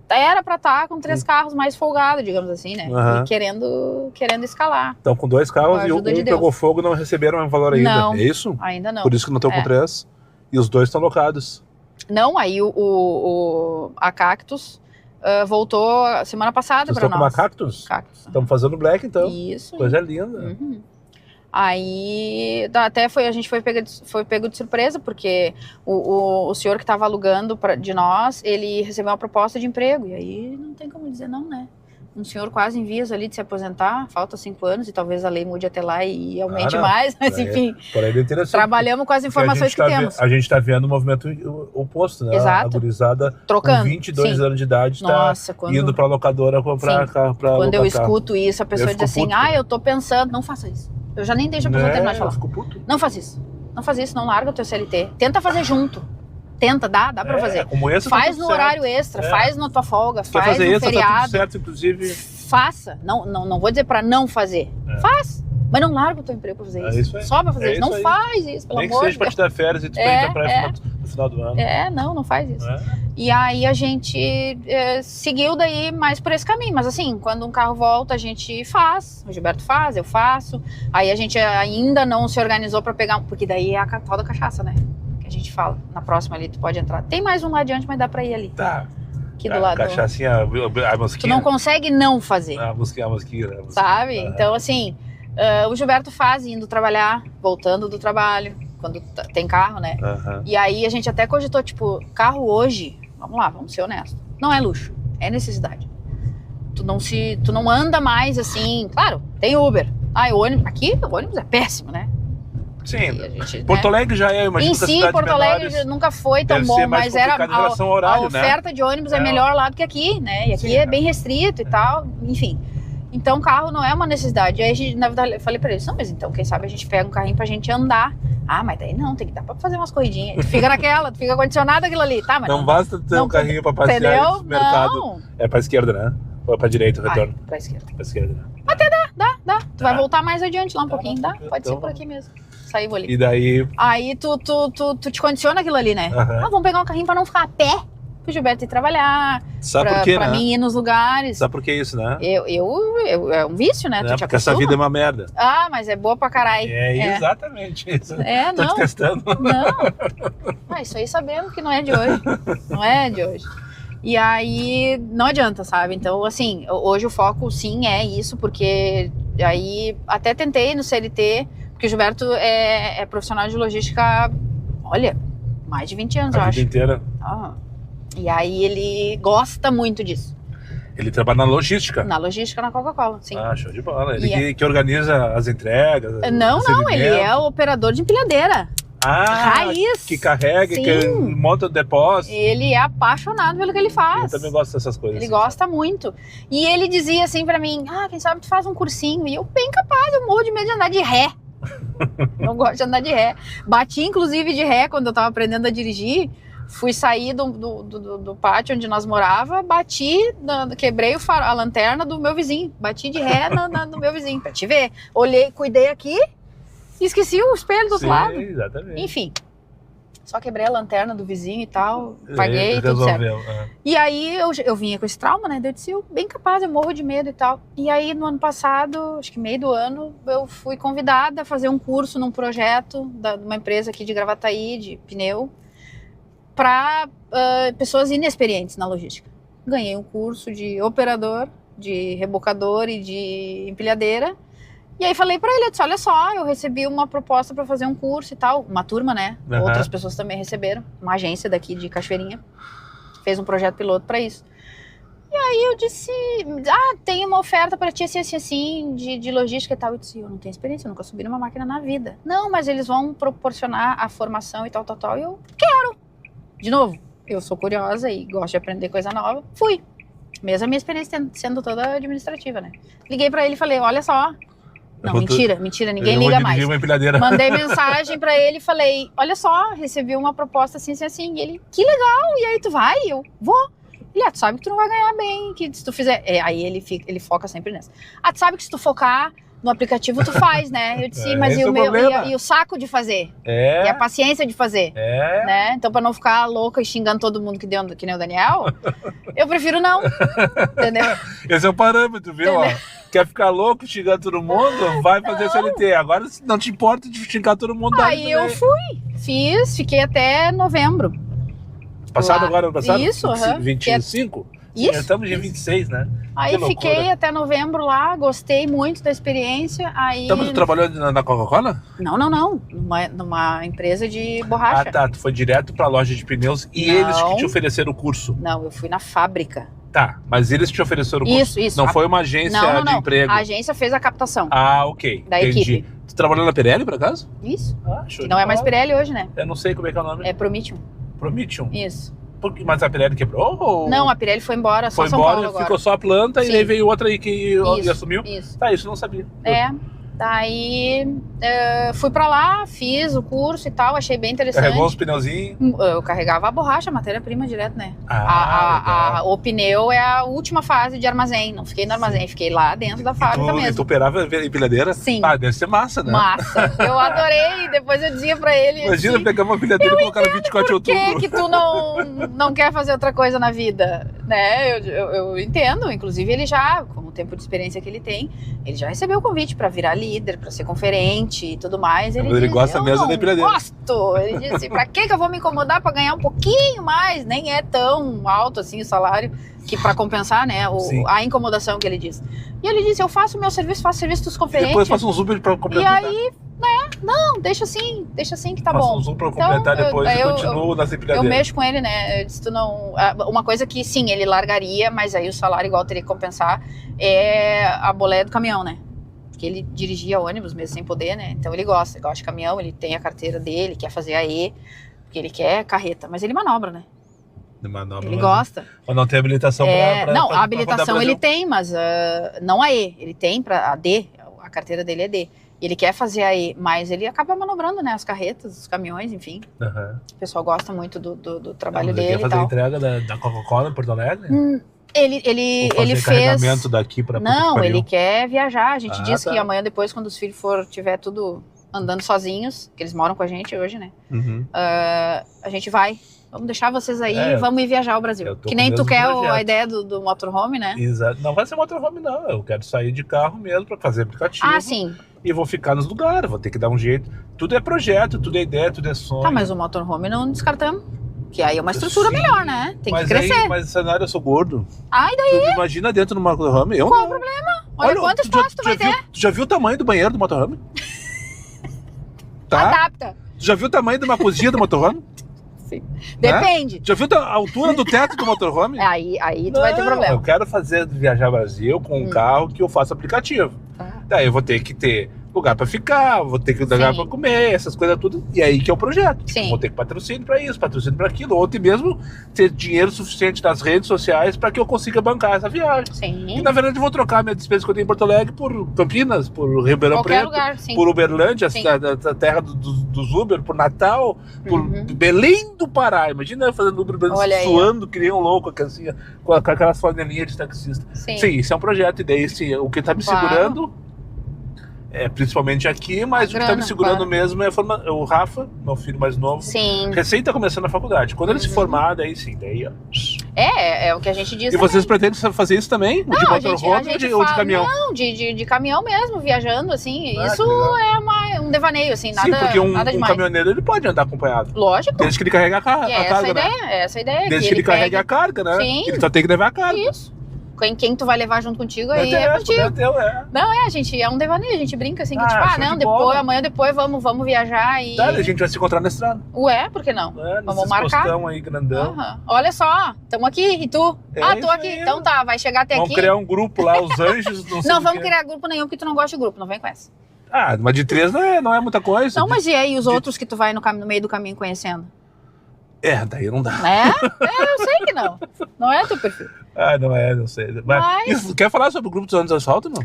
Era pra estar com 3 carros mais folgados, digamos assim, né? E querendo escalar. Então, com 2 carros e um pegou fogo, não receberam um valor ainda. Não, é isso? Ainda não. Por isso que não estão com 3. E os 2 estão locados. Não, aí a Cactus voltou semana passada para nós. Vocês estão com uma Cactus? Cactus. Estamos fazendo black, então. Isso. Coisa linda. Aí até a gente foi pego de surpresa, porque o senhor que estava alugando de nós, ele recebeu uma proposta de emprego, e aí não tem como dizer não, né? Um senhor quase em vias ali de se aposentar, falta 5 anos, e talvez a lei mude até lá e aumente mais, mas enfim, trabalhamos com as informações que temos. A gente está vendo o movimento oposto, né? Exato. A gurizada trocando, com 22 anos de idade está indo para a locadora comprar carro. Quando eu escuto isso, a pessoa diz assim, eu tô pensando, não faça isso. Eu já nem deixo a pessoa terminar de falar. Não faz isso. Não faz isso, não larga o teu CLT. Tenta fazer junto. Tenta, dá pra fazer. Como esse faz no horário extra, faz na tua folga, faz fazer no isso, feriado. tá tudo certo, inclusive. Faça. Não vou dizer pra não fazer. Faz. Mas não larga o teu emprego pra fazer isso. Só pra fazer isso. Não faz isso, pelo amor de Deus. Nem que seja pra te dar férias e te prender pra no final do ano. Não faz isso. E aí a gente seguiu daí mais por esse caminho. Mas assim, quando um carro volta, a gente faz. O Gilberto faz, eu faço. Aí a gente ainda não se organizou pra pegar... Porque daí é a tal da cachaça, né? Que a gente fala. Na próxima ali, tu pode entrar. Tem mais um lá adiante, mas dá pra ir ali. Tá. Aqui do lado. Cachaçinha, a mosquinha. Tu não consegue não fazer. A mosquinha. Sabe? Então assim... o Gilberto faz indo trabalhar, voltando do trabalho, quando tem carro, né? E aí a gente até cogitou, tipo, carro hoje, vamos lá, vamos ser honestos, não é luxo, é necessidade. Tu não anda mais assim, claro, tem Uber. O ônibus, aqui o ônibus é péssimo, né? Sim, Porto Alegre já é, imagina. Em si, Porto Alegre nunca foi tão bom, mas era a oferta de ônibus é melhor lá do que aqui, né? E aqui é bem restrito e tal, enfim. Então, carro não é uma necessidade. Aí, a gente, na verdade, eu falei pra eles, não, mas então, quem sabe a gente pega um carrinho pra gente andar. Mas daí não, tem que dar pra fazer umas corridinhas. Tu fica naquela, fica condicionado aquilo ali, tá? Mas não basta ter um carrinho pra passear no mercado. Não. É pra esquerda, né? Ou é pra direita o retorno? Pra esquerda. Pra esquerda, né? Até dá. Tu vai voltar mais adiante lá um pouquinho, dá? Pode ser por aqui mesmo. Sair ali. E daí... Aí tu te condiciona aquilo ali, né? Vamos pegar um carrinho pra não ficar a pé. Pro Gilberto ir trabalhar, pra mim ir nos lugares. Sabe por que isso, né? É um vício, né? Tu te porque essa vida é uma merda. Mas é boa pra caralho. Exatamente isso. Tô te testando. Não. Isso aí sabemos que não é de hoje. Não é de hoje. E aí, não adianta, sabe? Então, assim, hoje o foco, sim, é isso, porque aí até tentei no CLT, porque o Gilberto é profissional de logística, olha, mais de 20 anos, eu acho. A vida inteira. E aí ele gosta muito disso. Ele trabalha na logística. Na logística, na Coca-Cola, sim. Ah, show de bola. Ele E que organiza as entregas. Não, ele é recebimento. o operador de empilhadeira. Raiz. Que carrega, Sim. que monta o depósito. Ele é apaixonado pelo que ele faz. Eu também gosto dessas coisas. Ele gosta muito. E ele dizia assim pra mim, quem sabe tu faz um cursinho. E eu, bem capaz, eu morro de medo de andar de ré. Não gosto de andar de ré. Bati, inclusive, de ré quando eu tava aprendendo a dirigir. Fui sair do pátio onde nós morava, quebrei a lanterna do meu vizinho. Bati de ré no meu vizinho, pra te ver. Olhei, cuidei aqui e esqueci o espelho do outro lado. Exatamente. Enfim, só quebrei a lanterna do vizinho e tal, paguei e tudo certo. E aí eu vinha com esse trauma, né? Eu disse, bem capaz, eu morro de medo e tal. E aí no ano passado, acho que meio do ano, eu fui convidada a fazer um curso num projeto de uma empresa aqui de Gravataí, de pneu, para pessoas inexperientes na logística. Ganhei um curso de operador, de rebocador e de empilhadeira. E aí falei para ele, eu disse, olha só, eu recebi uma proposta para fazer um curso e tal, uma turma, né? Uhum. Outras pessoas também receberam, uma agência daqui de Cachoeirinha fez um projeto piloto para isso. E aí eu disse, tem uma oferta para ti assim, de logística e tal. Eu disse, eu não tenho experiência, eu nunca subi numa máquina na vida. Não, mas eles vão proporcionar a formação e tal. E eu quero. De novo, eu sou curiosa e gosto de aprender coisa nova. Fui. Mesmo a minha experiência sendo toda administrativa, né? Liguei pra ele e falei, olha só. Não, mentira, ninguém liga mais. Uma empilhadeira. Mandei mensagem pra ele e falei, olha só, recebi uma proposta assim. E ele, que legal, e aí tu vai? Eu, vou. Ele, tu sabe que tu não vai ganhar bem, que se tu fizer... aí ele foca sempre nessa. Tu sabe que se tu focar no aplicativo tu faz, né? Eu disse, mas e o saco de fazer? E a paciência de fazer? Né? Então, pra não ficar louca e xingando todo mundo que nem o Daniel, eu prefiro não. Entendeu? Esse é o parâmetro, viu? Ó, quer ficar louco xingando todo mundo? Vai fazer CLT. Agora não te importa de xingar todo mundo. Aí eu fiquei até novembro. Passado agora, ano passado? Isso, 25? Sim, isso, estamos em 26, né? Aí fiquei até novembro lá, gostei muito da experiência. Aí... Então, tu trabalhou na Coca-Cola? Não. Numa empresa de borracha. Tá. Tu foi direto pra loja de pneus e eles que te ofereceram o curso? Não, eu fui na fábrica. Tá, mas eles te ofereceram o curso? Isso. Não foi uma agência de emprego? A agência fez a captação. Ok. Da equipe. Tu trabalhou na Pirelli, por acaso? Isso. Show que não é mais Pirelli hoje, né? Eu não sei como é que é o nome. É Prometheum. Prometheum? Isso. Mas a Pirelli quebrou? Ou... Não, a Pirelli foi embora, só foi São embora, Paulo agora. Ficou só a planta. Sim. E aí veio outra aí que assumiu? Isso. Tá, isso eu não sabia. Daí fui pra lá, fiz o curso e tal, achei bem interessante. Carregou os pneuzinhos? Eu carregava a borracha, a matéria-prima direto, né? O Legal. pneu é a última fase de armazém, não fiquei no armazém, fiquei lá dentro da fábrica mesmo. E tu operava a empilhadeira? Sim. Deve ser massa, né? Massa, eu adorei, depois eu dizia pra ele Imagina pegar uma empilhadeira e colocar no 24 de outubro. Por que tu não quer fazer outra coisa na vida, né? Eu entendo, inclusive ele já, com o tempo de experiência que ele tem, ele já recebeu o convite pra virar líder, pra ser conferente e tudo mais. Ele disse, gosta mesmo da empilhadeira. Gosto! Ele disse, pra que eu vou me incomodar pra ganhar um pouquinho mais? Nem é tão alto assim o salário, que pra compensar, né, a incomodação que ele diz. E ele disse, eu faço meu serviço, faço serviço dos conferentes. Depois faço um Uber pra completar. E aí, né, não, deixa assim que tá bom. Faço um Uber pra completar depois e continuo nas empilhadeiras. Eu mexo com ele, né, eu disse, tu não... Uma coisa que, sim, ele largaria, mas aí o salário igual teria que compensar, é a boleia do caminhão, né? Porque ele dirigia ônibus mesmo sem poder, né? Então ele gosta de caminhão, ele tem a carteira dele, quer fazer a E, porque ele quer carreta, mas ele manobra, né? Ele gosta. Ou não tem habilitação não, a habilitação ele tem, mas não a E, ele tem para a D, a carteira dele é D. Ele quer fazer a E, mas ele acaba manobrando, né? As carretas, os caminhões, enfim. O pessoal gosta muito do trabalho dele. Ele quer fazer a entrega da Coca-Cola em Porto Alegre? Ele fez carregamento daqui pra Não, ele quer viajar. A gente disse que amanhã depois, quando os filhos tiver tudo andando sozinhos, que eles moram com a gente hoje, né? A gente vai. Vamos deixar vocês aí, vamos ir viajar ao Brasil. Que nem tu quer a ideia do motorhome, né? Exato. Não vai ser motorhome, não. Eu quero sair de carro mesmo pra fazer aplicativo. Sim. E vou ficar nos lugares, vou ter que dar um jeito. Tudo é projeto, tudo é ideia, tudo é sonho. Tá, mas o motorhome não descartamos. Que aí é uma estrutura melhor, né? Tem que crescer. Mas cenário, eu sou gordo. E daí? Tu imagina dentro do motorhome? Qual o problema? Olha quanto espaço tu vai ter. Tu já viu o tamanho do banheiro do motorhome? Tá? Adapta. Tu já viu o tamanho de uma cozinha do motorhome? Sim. Depende. Já viu a altura do teto do motorhome? Aí tu vai ter problema. Eu quero viajar Brasil com um carro que eu faça aplicativo. Daí eu vou ter que ter lugar pra ficar, vou ter que ter lugar pra comer, essas coisas tudo. E aí que é o projeto. Sim. Vou ter que patrocínio pra isso, patrocínio pra aquilo. Ou até mesmo ter dinheiro suficiente nas redes sociais pra que eu consiga bancar essa viagem. Sim. E na verdade eu vou trocar minha despesa que eu tenho em Porto Alegre por Campinas, por Ribeirão Qualquer Preto, lugar, sim. por Uberlândia, Sim. a terra dos Uber, por Natal, por Belém do Pará. Imagina eu fazendo Uber suando que nem um louco, assim, com aquelas flanelinhas de taxista. Sim. Sim, isso é um projeto. E daí sim, o que tá me segurando é principalmente aqui, mas o que tá me segurando mesmo é o Rafa, meu filho mais novo. Sim. Recém tá começando a faculdade. Quando ele se formar, daí sim, daí ó. É o que a gente diz. E vocês pretendem fazer isso também? Não, de motorhome ou de caminhão? Não, de caminhão mesmo, viajando, assim. Isso é um devaneio, assim, nada demais. Sim, porque nada um caminhoneiro ele pode andar acompanhado. Lógico. Desde que ele carrega a carga, Essa a ideia. Desde que ele carregue a carga, né? Sim. Ele só tem que levar a carga. Isso. Quem tu vai levar junto contigo aí é contigo. Não, gente, é um devaneio, a gente brinca assim, que amanhã depois vamos viajar e... Tá, a gente vai se encontrar na estrada. Ué, por que não? Vamos marcar. Aí, grandão. Olha só, estamos aqui, e tu? Tô aqui, aí, então tá, vai chegar até vamos aqui. Vamos criar um grupo lá, os anjos, não vamos criar grupo nenhum, porque tu não gosta de grupo, não vem com essa. Mas de 3 não é muita coisa. Não, mas e aí os outros que tu vai no meio do caminho conhecendo? Daí não dá. Eu sei que não. Não é teu perfil. Não sei. Mas... Quer falar sobre o grupo dos anos de asfalto, não?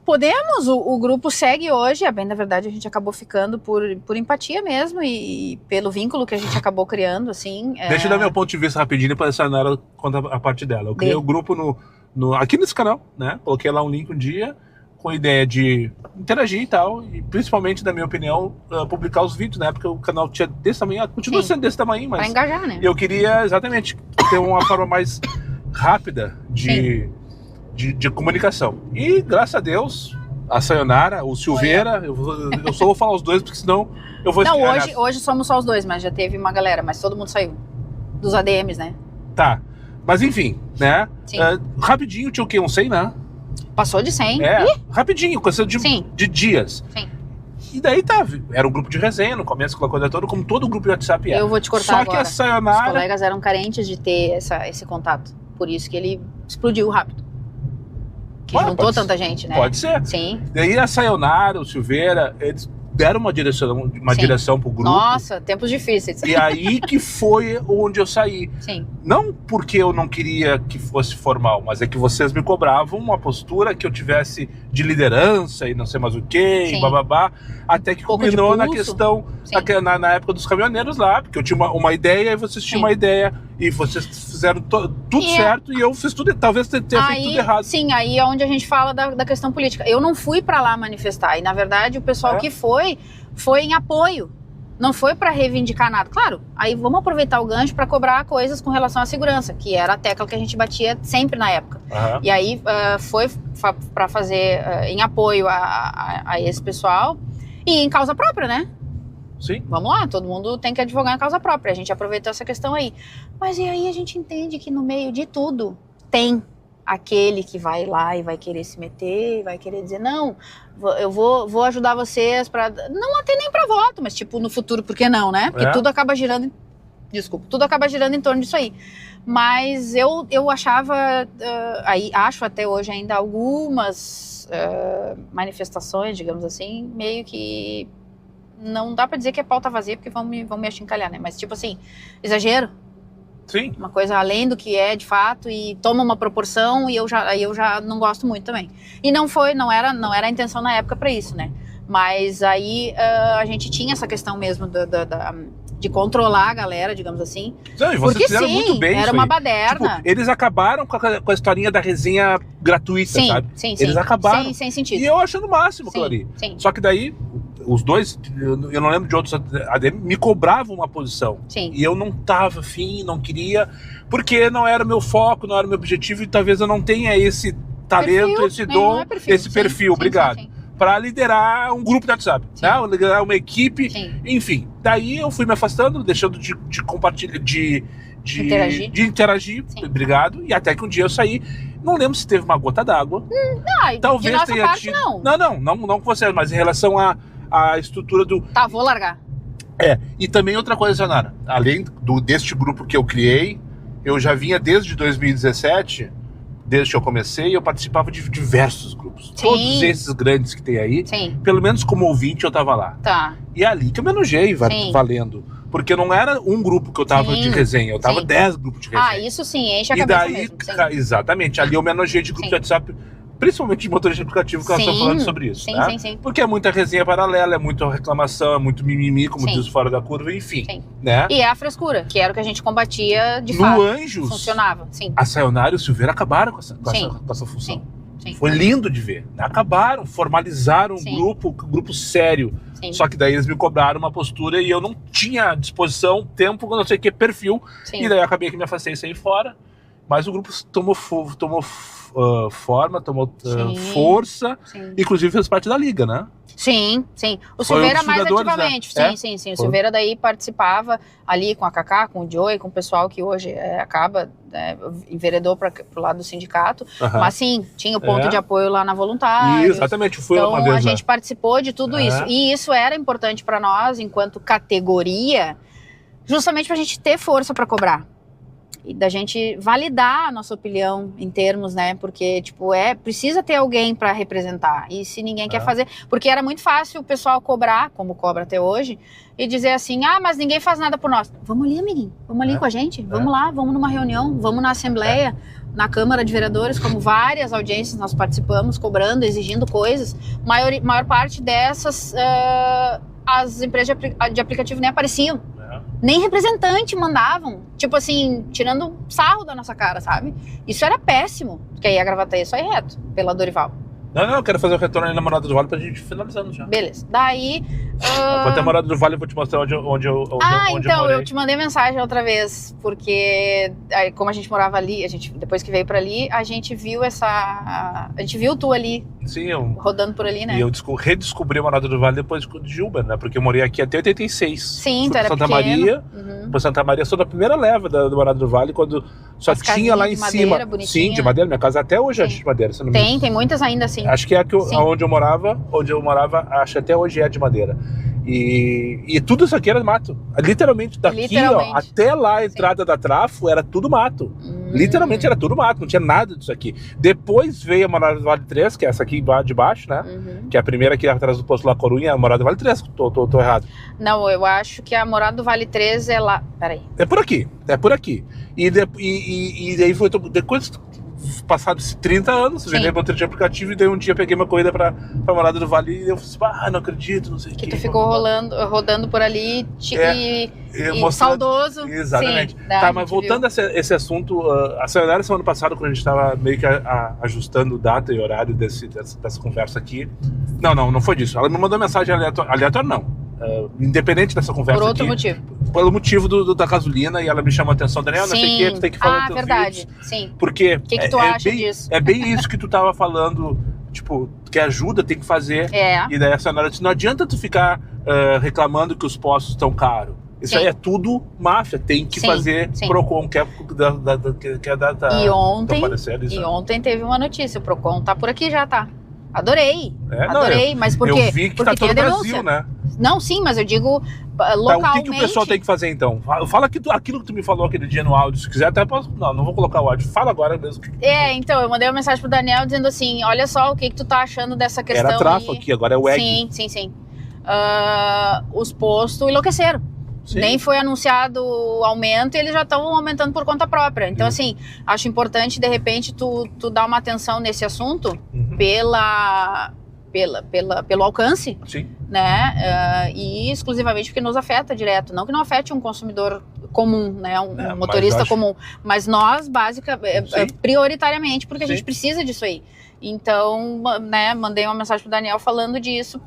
Podemos, o grupo segue hoje, bem, na verdade a gente acabou ficando por empatia mesmo e pelo vínculo que a gente acabou criando, assim. Deixa eu dar meu ponto de vista rapidinho para a Sayonara contar a parte dela. Eu criei o grupo aqui nesse canal, né? Coloquei lá um link um dia com a ideia de interagir e tal, e principalmente, na minha opinião, publicar os vídeos, né? Porque o canal tinha desse tamanho, continua sendo desse tamanho, mas... Pra engajar, né? Eu queria, exatamente, ter uma forma mais rápida de comunicação. E, graças a Deus, a Sayonara, o Silveira, eu só vou falar os dois, porque senão eu vou explicar. Não, hoje somos só os dois, mas já teve uma galera, mas todo mundo saiu. Dos ADMs, né? Tá. Mas enfim, né? Sim. Rapidinho, tinha o quê? 100, né? Passou de 100. Rapidinho, coisa de dias. Sim. E daí era um grupo de resenha no começo, aquela coisa toda, como todo grupo de WhatsApp é. Eu vou te cortar agora. Só que a Sayonara... Os colegas eram carentes de ter esse contato. Por isso que ele explodiu rápido. Que juntou tanta gente, né? Pode ser. Sim. Daí a Sayonara, o Silveira, eles deram uma direção pro grupo. Nossa, tempos difíceis. E aí que foi onde eu saí. Sim. Não porque eu não queria que fosse formal, mas é que vocês me cobravam uma postura que eu tivesse de liderança e não sei mais o que, e bababá, até que culminou na questão, na época dos caminhoneiros lá, porque eu tinha uma ideia e vocês tinham uma ideia, e vocês fizeram tudo certo e eu fiz tudo, talvez tenha feito tudo errado. Sim, aí é onde a gente fala da questão política. Eu não fui pra lá manifestar, e na verdade o pessoal que foi em apoio. Não foi para reivindicar nada. Claro, aí vamos aproveitar o gancho para cobrar coisas com relação à segurança, que era a tecla que a gente batia sempre na época. E aí foi para fazer em apoio a esse pessoal e em causa própria, né? Sim. Vamos lá, todo mundo tem que advogar em causa própria. A gente aproveitou essa questão aí. Mas e aí a gente entende que no meio de tudo tem aquele que vai lá e vai querer se meter, vai querer dizer, não, eu vou ajudar vocês para não até nem para voto, mas tipo no futuro, por que não, né? Porque tudo acaba girando, tudo acaba girando em torno disso aí. Mas eu achava, acho até hoje ainda algumas manifestações, digamos assim, meio que não dá para dizer que é pauta vazia, porque vão me achincalhar, né? Mas tipo assim, exagero. Sim. Uma coisa além do que é de fato e toma uma proporção e eu já não gosto muito também. E não era a intenção na época para isso, né? Mas aí a gente tinha essa questão mesmo de controlar a galera, digamos assim. Não, e vocês porque fizeram muito bem era uma baderna. Tipo, eles acabaram com a historinha da resenha gratuita, sabe? Sim, eles acabaram. Sem sentido. E eu achando o máximo aquilo ali. Sim. Só que daí, os dois, eu não lembro de outros ADM, me cobravam uma posição. Sim. E eu não tava afim, não queria, porque não era o meu foco, não era o meu objetivo, e talvez eu não tenha esse talento, esse dom, esse perfil, obrigado. Para liderar um grupo de WhatsApp, né? Liderar uma equipe, enfim. Daí eu fui me afastando, deixando de compartilhar, de interagir, obrigado. E até que um dia eu saí, não lembro se teve uma gota d'água. Talvez tenha tido. Não com vocês, mas em relação à estrutura do. Tá, vou largar. E também outra coisa, Sayonara, além deste grupo que eu criei, eu já vinha desde 2017, desde que eu comecei, eu participava de diversos grupos. Sim. Todos esses grandes que tem aí, Sim. pelo menos como ouvinte eu tava lá. Tá. E é ali que eu me enojei, Sim. valendo. Porque não era um grupo que eu tava Sim. de resenha, eu tava Sim. 10 grupos de resenha. Ah, isso sim, enche a E cabeça daí, mesmo. Sim. exatamente, ali eu me enojei de grupo Sim. de WhatsApp, principalmente de motorista de aplicativo, que nós estamos falando sobre isso, Sim, né? sim, sim. Porque é muita resenha paralela, é muita reclamação, é muito mimimi, como Sim. diz fora da curva, enfim, Sim. né? E é a frescura, que era o que a gente combatia de No fato. Anjos, Funcionava, sim. a Sayonara e o Silveira acabaram com Sim. essa função. Sim. Foi lindo de ver. Acabaram, formalizaram Sim. um grupo sério. Sim. Só que daí eles me cobraram uma postura e eu não tinha disposição, tempo, não sei o que, perfil. Sim. E daí eu acabei que me afastei e saí fora. Mas o grupo tomou forma, tomou Sim. força. Sim. Inclusive fez parte da liga, né? Sim, sim. O Foi um Silveira dos mais fundadores, ativamente. né? Sim, sim, sim. O Foi. Silveira daí participava ali com a Cacá, com o Joey, com o pessoal que hoje acaba, enveredou para o lado do sindicato. Aham. Mas sim, tinha o ponto É. de apoio lá na Voluntários. Exatamente, foi Então uma vez a lá. gente participou de tudo isso. E isso era importante para nós, enquanto categoria, justamente para a gente ter força para cobrar. E da gente validar a nossa opinião em termos, né? Porque, tipo, precisa ter alguém para representar. E se ninguém quer fazer... Porque era muito fácil o pessoal cobrar, como cobra até hoje, e dizer assim, mas ninguém faz nada por nós. Vamos ali, amiguinho. Vamos ali com a gente. Vamos lá, vamos numa reunião, vamos na Assembleia, na Câmara de Vereadores, como várias audiências nós participamos, cobrando, exigindo coisas. Maior parte dessas, as empresas de aplicativo nem apareciam. Nem representante mandavam, tipo assim, tirando sarro da nossa cara, sabe? Isso era péssimo, porque aí a Gravataí só ia reto, pela Dorival. Não, eu quero fazer o retorno aí na Morada do Vale pra gente ir finalizando já. Beleza, daí... Vou até a Morada do Vale e vou te mostrar onde eu então, morei. eu te mandei mensagem outra vez, porque aí, como a gente morava ali, depois que veio pra ali, a gente viu a gente viu tu ali, Sim, rodando por ali, né? E eu redescobri a Morada do Vale depois de Uber, né? Porque eu morei aqui até 86. Sim, Fui tu era pra Santa pequeno. Maria, Uhum. pra Santa Maria, sou da primeira leva da Morada do Vale, quando só As tinha lá em casinhas de cima. madeira, bonitinha. Sim, de madeira. Minha casa até hoje é Sim. de madeira. Se não me engano. Tem muitas ainda assim. Acho que é Sim. onde eu morava, acho que até hoje é de madeira. E tudo isso aqui era mato. Literalmente, daqui Literalmente. Ó, até lá a entrada da Trafo era tudo mato. Literalmente era tudo mato, não tinha nada disso aqui. Depois veio a Morada do Vale 3, que é essa aqui de baixo, né? Uhum. Que é a primeira aqui atrás do posto La Corunha, a Morada do Vale 3. Tô errado. Não, eu acho que a Morada do Vale 3 é lá... Peraí. É por aqui. E daí foi depois, passados 30 anos, Sim. vendei meu de aplicativo e daí um dia peguei uma corrida pra Morada do Vale e eu falei assim, não acredito, não sei o Que que. tu ficou rodando por ali e mostrando- saudoso. Exatamente. Sim, Tá, mas voltando a esse assunto, a Sayonara, semana passada, quando a gente estava meio que ajustando data e horário dessa conversa aqui. Não foi disso. Ela me mandou mensagem aleatória não. Independente dessa conversa Por outro aqui, motivo. pelo motivo da gasolina, e ela me chamou a atenção, Daniel, não sei o que, tu tem que falar nos teus verdade. vídeos. Sim. Porque O que tu acha disso? É bem isso que tu tava falando, tipo, que ajuda, tem que fazer. É. E daí a Sayonara disse, não adianta tu ficar reclamando que os postos estão caros. Isso Sim. aí é tudo máfia, tem que Sim, fazer sim. Procon, que é da E ontem, parecer, e ontem teve uma notícia, o Procon tá por aqui já, tá? Adorei. não, Adorei, mas por quê? Eu vi que Porque tá todo o tem a denúncia. Brasil, né? Não, sim, mas eu digo Tá, localmente. o que o pessoal tem que fazer então? Fala aquilo que tu me falou aquele dia no áudio, se quiser até posso... Não vou colocar o áudio, fala agora mesmo. Então, eu mandei uma mensagem pro Daniel dizendo assim, olha só o que tu tá achando dessa questão. Era Trafo aí. aqui, agora é o EG. Sim. Os postos enlouqueceram. Sim. Nem foi anunciado o aumento e eles já estão aumentando por conta própria. Então, assim, acho importante, de repente, tu dar uma atenção nesse assunto pelo alcance, Sim. né? E exclusivamente porque nos afeta direto. Não que não afete um consumidor comum, né? Um motorista comum. Mas nós, prioritariamente, porque a gente precisa disso aí. Então, né, mandei uma mensagem pro Daniel falando disso,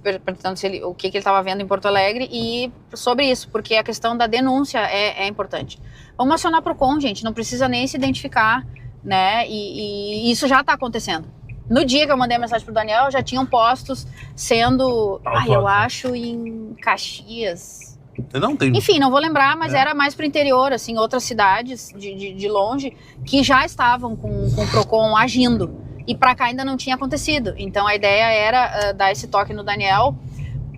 perguntando o que ele estava vendo em Porto Alegre e sobre isso, porque a questão da denúncia é importante. Vamos acionar pro Procon, gente, não precisa nem se identificar, né? E isso já está acontecendo. No dia que eu mandei a mensagem pro Daniel, já tinham postos sendo, eu acho, em Caxias. Não tem. Enfim, não vou lembrar, mas era mais pro interior, assim, outras cidades de longe que já estavam com o Procon agindo. E pra cá ainda não tinha acontecido. Então a ideia era dar esse toque no Daniel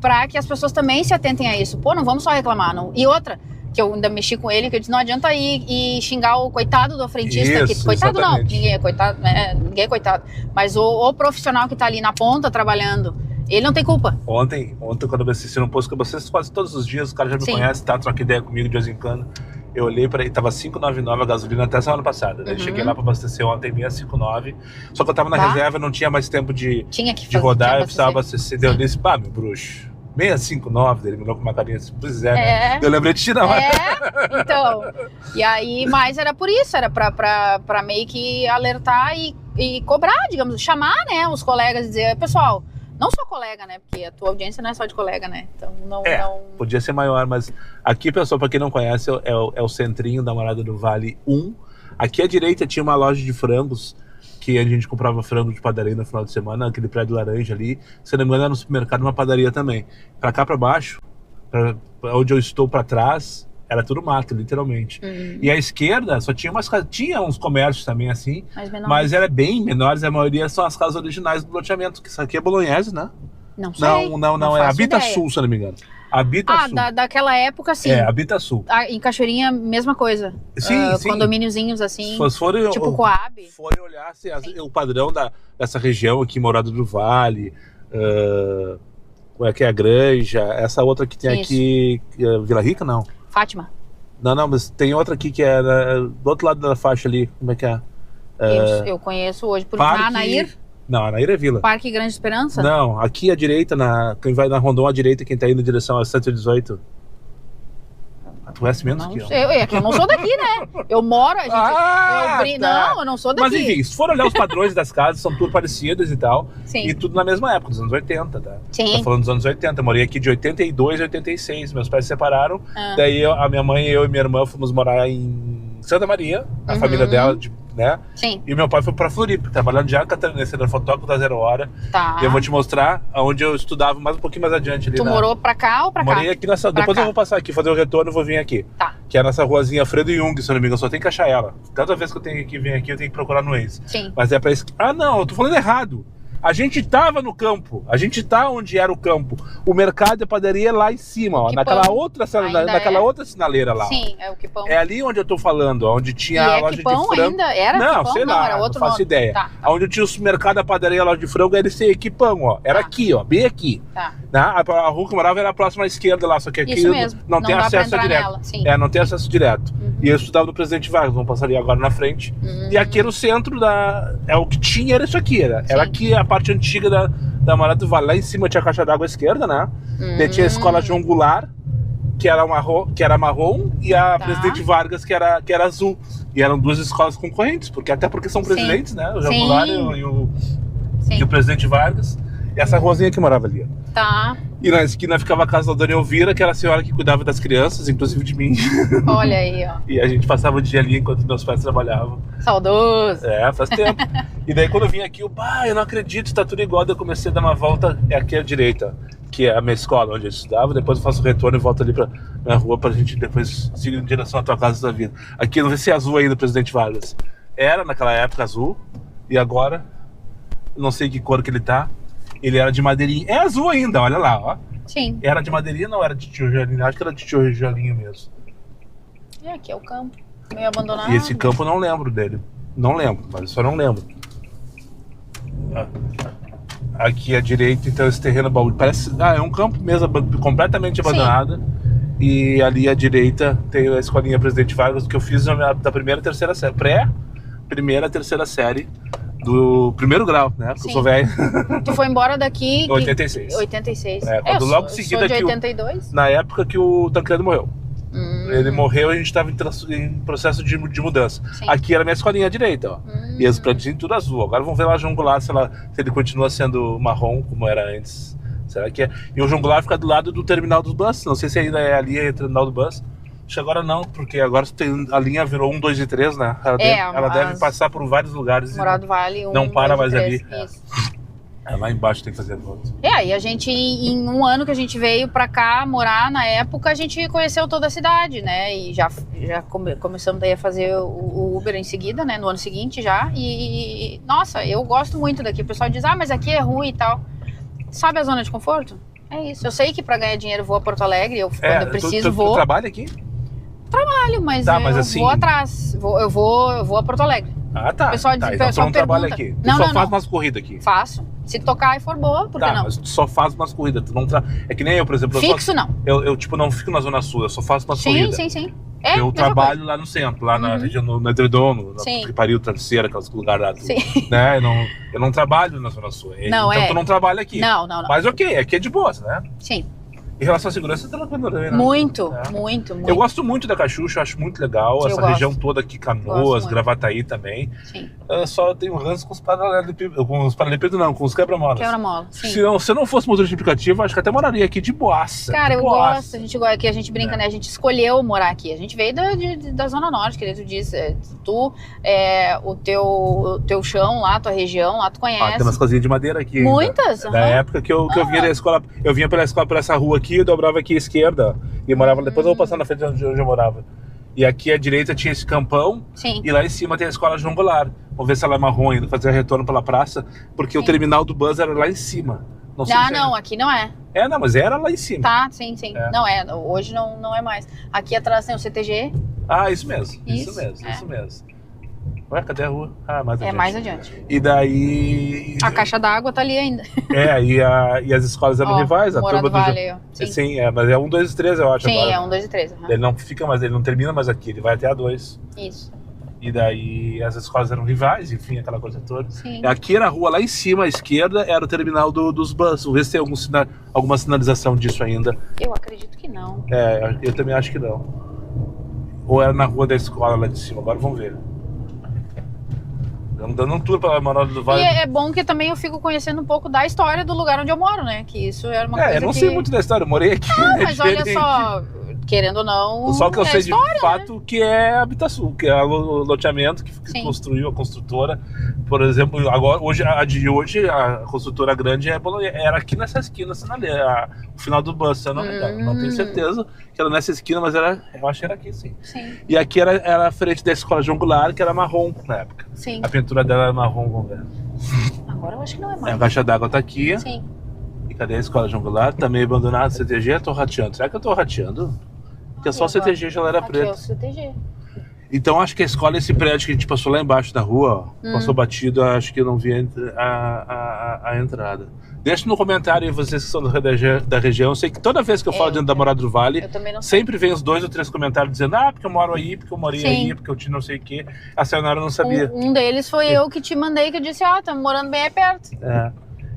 pra que as pessoas também se atentem a isso. Pô, não vamos só reclamar. Não. E outra, que eu ainda mexi com ele, que eu disse, não adianta ir e xingar o coitado do frentista. Isso, coitado exatamente. não, ninguém é coitado, ninguém é coitado. Mas o profissional que tá ali na ponta trabalhando, ele não tem culpa. Ontem quando eu assisti no posto que vocês quase todos os dias, os caras já me Sim. conhecem, tá? Troca ideia comigo de vez em quando. Eu olhei pra ele, tava 5,99 a gasolina até semana passada. Daí cheguei lá pra abastecer ontem, 6,59. Só que eu tava na reserva, não tinha mais tempo de rodar, eu precisava abastecer. Daí eu disse, pá, meu bruxo, 6,59, ele me olhou com uma carinha assim, pois é, né? Eu lembrei de ti na hora. Então, e aí, mas era por isso, era pra meio que alertar e cobrar, digamos, chamar, né, os colegas e dizer, pessoal, não só colega, né, porque a tua audiência não é só de colega, né, então não... Podia ser maior, mas aqui, pessoal, pra quem não conhece, é o centrinho da Morada do Vale 1. Aqui à direita tinha uma loja de frangos, que a gente comprava frango de padaria no final de semana, aquele prédio laranja ali. Se não me engano, era no supermercado, uma padaria também. Pra cá, pra baixo, pra onde eu estou pra trás, era tudo mato, literalmente. E à esquerda só tinha tinha uns comércios também assim, mas era bem menores, a maioria são as casas originais do loteamento, que isso aqui é Bolognese, né? Não sei. Não, é Habita Sul, se não me engano. Habita Sul. Daquela época, sim. Habita Sul. Em Cachoeirinha, mesma coisa. Sim. Condomíniozinhos assim, forem, tipo Coab. Forem olhar assim, o padrão dessa região aqui, Morada do Vale, como é que é a Granja, essa outra que tem aqui, Vila Rica, não? Fátima. Não, mas tem outra aqui que é do outro lado da faixa ali, como é que é? Eu conheço hoje por Anair. Não, Anair é Vila. Parque Grande Esperança? Não, aqui à direita, quem vai na Rondon à direita, quem tá indo em direção a 118. Tu conhece menos que eu. É que eu não sou daqui, né? Eu moro, a gente... Não, eu não sou daqui. Mas enfim, se for olhar os padrões das casas, são tudo parecidas e tal. Sim. E tudo na mesma época, dos anos 80, tá? Sim. Tô falando dos anos 80. Eu morei aqui de 82 a 86. Meus pais se separaram. Daí a minha mãe, eu e minha irmã fomos morar em Santa Maria, a família dela, né? Sim. E meu pai foi pra Floripa, trabalhando já catarinense, era fotógrafo da Zero Hora. Tá. E eu vou te mostrar onde eu estudava um pouquinho mais adiante ali. Tu morou pra cá ou pra cá? Morei aqui nessa. Depois eu vou passar aqui, fazer o retorno e vou vir aqui. Tá. Que é nessa ruazinha Fredo Jung, se eu não me engano, eu só tenho que achar ela. Cada vez que eu tenho que vir aqui, eu tenho que procurar no Waze. Sim. Mas é pra isso. Ah, não, eu tô falando errado. A gente tava no campo, a gente tá onde era o campo. O mercado e a padaria é lá em cima, ó, naquela outra sinaleira lá. Sim, é o Quipão. É ali onde eu tô falando, onde tinha a loja Quipão de frango. Ainda? Era não, Quipão? sei lá, era outro não faço nome. ideia. Tá. Onde tinha o supermercado, a padaria, a loja de frango, era esse Equipão, ó. Era aqui, ó, bem aqui. Tá. A rua que eu morava era próxima à esquerda lá, só que aqui Isso mesmo. não tem acesso direto. Nela. Sim. Não tem acesso direto. E eu estudava no Presidente Vargas, vamos passar ali agora na frente. E aqui era o centro o que tinha era isso aqui, era aqui a parte antiga da Morada do Vale. Lá em cima tinha a caixa d'água à esquerda, né? Daí tinha a escola João Goulart, que era marrom, e a Presidente Vargas, que era azul. E eram duas escolas concorrentes, até porque são presidentes, né? O João Goulart e o Presidente Vargas. E essa ruazinha que morava ali. Tá. E na esquina ficava a casa da Dona Elvira, que era a senhora que cuidava das crianças, inclusive de mim. Olha aí, ó. E a gente passava o dia ali enquanto meus pais trabalhavam. Saudoso. Faz tempo. E daí quando eu vim aqui, eu não acredito, tá tudo igual. Daí eu comecei a dar uma volta aqui à direita, que é a minha escola, onde eu estudava. Depois eu faço o retorno e volto ali pra minha rua pra gente depois seguir em direção à tua casa da vida. Aqui, não sei se é azul ainda, Presidente Vargas. Era naquela época azul, e agora, não sei que cor que ele tá. Ele era de madeirinha. É azul ainda, olha lá, ó. Sim. Era de madeirinha ou não era de tijolinho? Acho que era de tijolinho mesmo. E aqui é o campo. Meio abandonado. E esse campo eu não lembro dele. Não lembro, mas eu só não lembro. Aqui à direita, então, esse terreno baú. Parece. É um campo mesmo, completamente abandonado. E ali à direita tem a escolinha Presidente Vargas, que eu fiz da primeira e terceira série. Primeira e terceira série. Do primeiro grau, né? Porque eu sou velho. Tu foi embora daqui... 86. 86. Quando logo em seguida sou de 82. Na época que o Tancredo morreu. Ele morreu e a gente estava em processo de mudança. Sim. Aqui era a minha escolinha à direita, ó. E as prédios tudo azul. Agora vamos ver lá João Goulart, se ele continua sendo marrom, como era antes. Será que é? E o João Goulart fica do lado do terminal dos bus. Não sei se ainda é ali o terminal do bus. Acho que agora não, porque agora a linha virou 1, 2 e 3, né? Ela deve passar por vários lugares. Morada do Vale, 1, não para mais 3, ali. Isso. Lá embaixo tem que fazer a volta. E a gente, em um ano que a gente veio pra cá morar, na época, a gente conheceu toda a cidade, né? E já começamos daí a fazer o Uber em seguida, né? No ano seguinte já. E nossa, eu gosto muito daqui. O pessoal diz, mas aqui é ruim e tal. Sabe a zona de conforto? É isso. Eu sei que pra ganhar dinheiro eu vou a Porto Alegre, quando eu preciso tu vou. trabalha aqui? Trabalho, mas Tá, eu mas assim- vou atrás. Eu vou a Porto Alegre. Ah, tá. O pessoal Tá, diz- então tu pessoal não trabalha pergunta. aqui. Tu Não, só não, faz não. umas corridas aqui. Faço. Se tocar e for boa, por que Tá, não? mas tu só faz umas corridas. Tu não É que nem eu, por exemplo. Fixo não. Eu, tipo, não fico na Zona Sul, eu só faço umas Sim, corridas. sim. É, Eu mesma trabalho lá no centro, lá na região, no Edredono, na Sim. Pariu, Travesseira, aqueles lugares lá. Sim. Né? Eu não trabalho na Zona Sul. Não, então tu não trabalha aqui. Não, não, não. Mas ok, aqui é de boas, né? Sim. Em relação à segurança, tá tranquilo também, né? Muito, É. muito. Eu gosto muito da Caxuxa, acho muito legal. Eu Essa gosto. região toda aqui, Gosto Canoas, muito. Gravataí também. Sim. Só tenho ranço com os paralelepípedos. Com os paralelepípedos não, com os quebra-molas. Quebra-mola. Sim. Se eu não fosse motorista de aplicativo, acho que até moraria aqui de boaça. Cara, de eu boaça. gosto, a gente gosta, que a gente brinca, né? A gente escolheu morar aqui. A gente veio da Zona Norte, que tu diz, o teu chão lá, tua região lá, tu Ah, conhece. tem umas casinhas de madeira aqui ainda. Muitas? Da aham. época que eu vinha da escola, eu vinha pela escola por essa rua aqui, eu dobrava aqui à esquerda e morava, depois eu vou passar na frente onde eu morava. E aqui à direita tinha esse campão Sim. e lá em cima tem a escola João Goulart. Vamos ver se ela é marrom ainda, fazer retorno pela praça, porque o Sim. terminal do bus era lá em cima. Não sei Ah, se não, aqui não é. não, mas era lá em cima. Tá, sim. É. Não é, hoje não é mais. Aqui atrás tem o CTG, Ah, isso mesmo. Isso, é. Isso mesmo. Ué, cadê a rua? Ah, mais adiante. mais adiante. E daí... A caixa d'água tá ali ainda. E as escolas eram Ó, rivais. A Morada turma do do Vale, ó. Sim, Sim, mas é 1, 2 e 3, eu acho. sim, agora. é 1, 2 e 3. aham. Ele não fica mais, ele não termina mais aqui, ele vai até a 2. Isso, E daí as escolas eram rivais, enfim, aquela coisa toda. sim. Aqui era a rua lá em cima, à esquerda, era o terminal dos buses. Vamos ver se tem alguma sinalização disso ainda. Eu acredito que não. Eu também acho que não. Ou era na rua da escola lá de cima, agora vamos ver. Dando um tour pela Morada do Vale. E é bom que também eu fico conhecendo um pouco da história do lugar onde eu moro, né? Que isso era uma coisa Eu não que... sei muito da história, eu morei aqui. Não, mas olha diferente. só, querendo ou não, Só que eu sei história, de fato que é Habitação, que é o loteamento que Sim. construiu a construtora. Por exemplo, agora, hoje, a construtora grande era aqui nessa esquina, assim, ali, o final do bus, se eu não me engano. Não tenho certeza que era nessa esquina, mas eu acho que era aqui, sim. Sim, E aqui era a frente da escola João Goulart, que era marrom na época. sim. A pintura dela era marrom, vamos ver. Agora eu acho que não é mais. A caixa d'água tá aqui. Sim. E cadê a escola João Goulart? Tá meio abandonado, CTG, tô rateando. Será que eu tô rateando? Porque só o CTG já era Aqui preto. é o CTG. Então acho que a escola, esse prédio que a gente passou lá embaixo da rua, ó, passou batido, acho que eu não vi a entrada. Deixa no comentário aí vocês que são da região. Eu sei que toda vez que eu falo dentro da Morada do Vale, Eu também não sei. sempre vem os 2 ou 3 comentários dizendo porque eu moro aí, porque eu morei Sim. aí, porque eu tinha não sei o que. A Sayonara não sabia. Um deles foi eu que te mandei, que eu disse, estamos morando bem aí perto. É.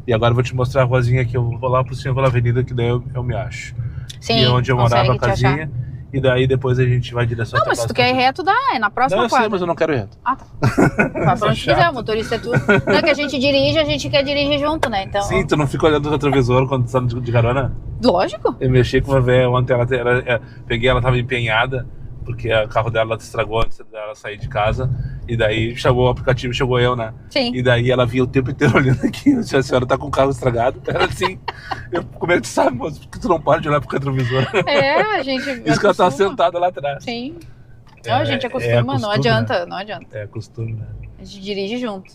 E agora eu vou te mostrar a ruazinha que eu vou lá por cima pela avenida, que daí eu me acho. Sim, E é onde eu morava, a consegue te achar. casinha. E daí depois a gente vai em direção Não, à mas se tua tu casa. quer ir reto, dá, é na próxima Não, eu sei, quadra. mas eu não quero reto. Ah, tá. Vai pra onde Chato. quiser, o motorista é tu. Não é que a gente dirige, a gente quer dirigir junto, né? Então, Sim, tu não fica olhando no retrovisor quando tu tá de carona? lógico. Eu mexi com uma velha ontem, peguei, ela tava empenhada, porque o carro dela estragou antes dela sair de casa. E daí chamou o aplicativo, chegou eu, né? Sim. E daí ela vinha o tempo inteiro olhando aqui. Eu disse, a senhora tá com o carro estragado? Ela assim, como é que tu sabe, moço? Por que tu não para de olhar pro retrovisor? É, a gente Isso que ela tá acostuma. sentada lá atrás. Sim. Não, a gente acostuma, não costume, adianta, né? não adianta. É costume, né? A gente dirige junto.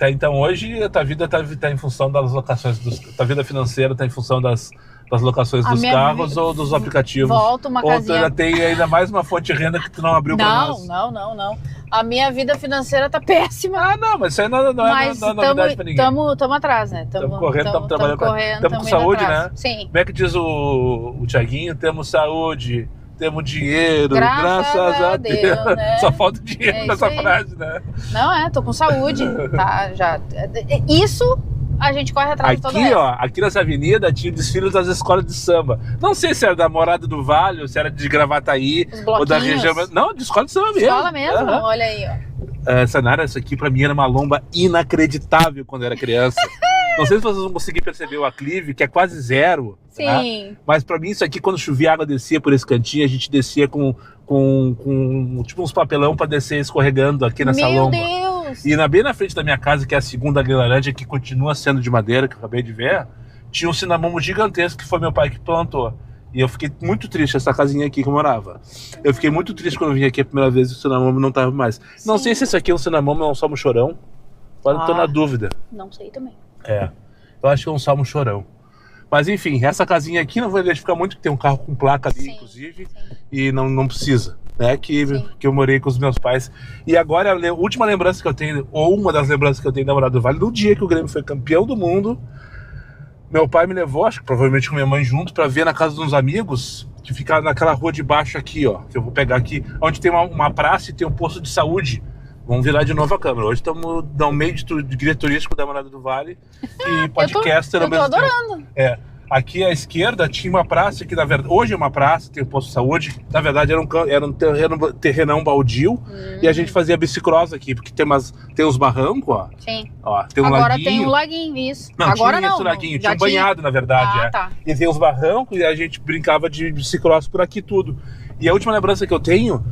Então hoje a tua vida tá em função das locações tua vida financeira tá em função das locações A dos minha carros vida- ou dos aplicativos? Volta uma Ou tu casinha. ainda tem ainda mais uma fonte de renda que tu não abriu pra nós? Não. A minha vida financeira tá péssima. Ah, não, mas isso aí não é Mas novidade pra ninguém. tamo atrás, né? Tamo correndo, tamo trabalhando pra- correndo, tamo com indo saúde, atrás. né? Sim. Como é que diz o Thiaguinho? Temos saúde, temos dinheiro, Graças graças a a Deus, Deus. né? Só falta dinheiro É nessa isso aí. frase, né? Não, tô com saúde, tá? Já. Isso a gente corre atrás de todo Aqui, resto. ó, aqui nessa avenida tinha desfiles das escolas de samba. Não sei se era da Morada do Vale, ou se era de Gravataí, Os ou da bloquinhos. região. Não, de escola de samba mesmo. Escola mesmo? Aham. Olha aí, ó. Sanara, isso aqui pra mim era uma lomba inacreditável quando eu era criança. Não sei se vocês vão conseguir perceber o aclive, que é quase zero. Tá? Sim. Mas pra mim isso aqui, quando chovia, a água descia por esse cantinho, a gente descia com tipo uns papelão pra descer escorregando aqui nessa Meu lomba. Deus! E bem na frente da minha casa, que é a segunda ali laranja, que continua sendo de madeira, que eu acabei de ver, tinha um cinamomo gigantesco que foi meu pai que plantou. E eu fiquei muito triste, essa casinha aqui que eu morava. Eu fiquei muito triste quando eu vim aqui a primeira vez e o cinamomo não tava mais. Não sei se esse aqui é um cinamomo ou um salmo chorão. Agora eu tô na dúvida. Não sei também. É, eu acho que é um salmo chorão. Mas enfim, essa casinha aqui não vou identificar muito, que tem um carro com placa ali, Sim, inclusive, sim. e não precisa, né? Sim. Que eu morei com os meus pais. E agora a última lembrança que eu tenho, ou uma das lembranças que eu tenho da Morada do Vale, no dia que o Grêmio foi campeão do mundo, meu pai me levou, acho que provavelmente com minha mãe junto, pra ver na casa de uns amigos, que fica naquela rua de baixo aqui, ó, que eu vou pegar aqui, onde tem uma praça e tem um posto de saúde. Vamos virar de novo a câmera. Hoje estamos no meio de guia turístico da Morada do Vale e podcaster ao mesmo tempo. Eu tô adorando. Aqui à esquerda tinha uma praça que, na verdade, hoje é uma praça, tem um posto de saúde. Na verdade, era um terrenão baldio. E a gente fazia bicicross aqui, porque tem uns barrancos, ó. Sim. Ó, tem um Agora laguinho. tem um laguinho, isso. Não, agora tinha não. esse laguinho, Já tinha banhado, na verdade. Tá. E tem uns barrancos e a gente brincava de bicicross por aqui tudo. E a última lembrança que eu tenho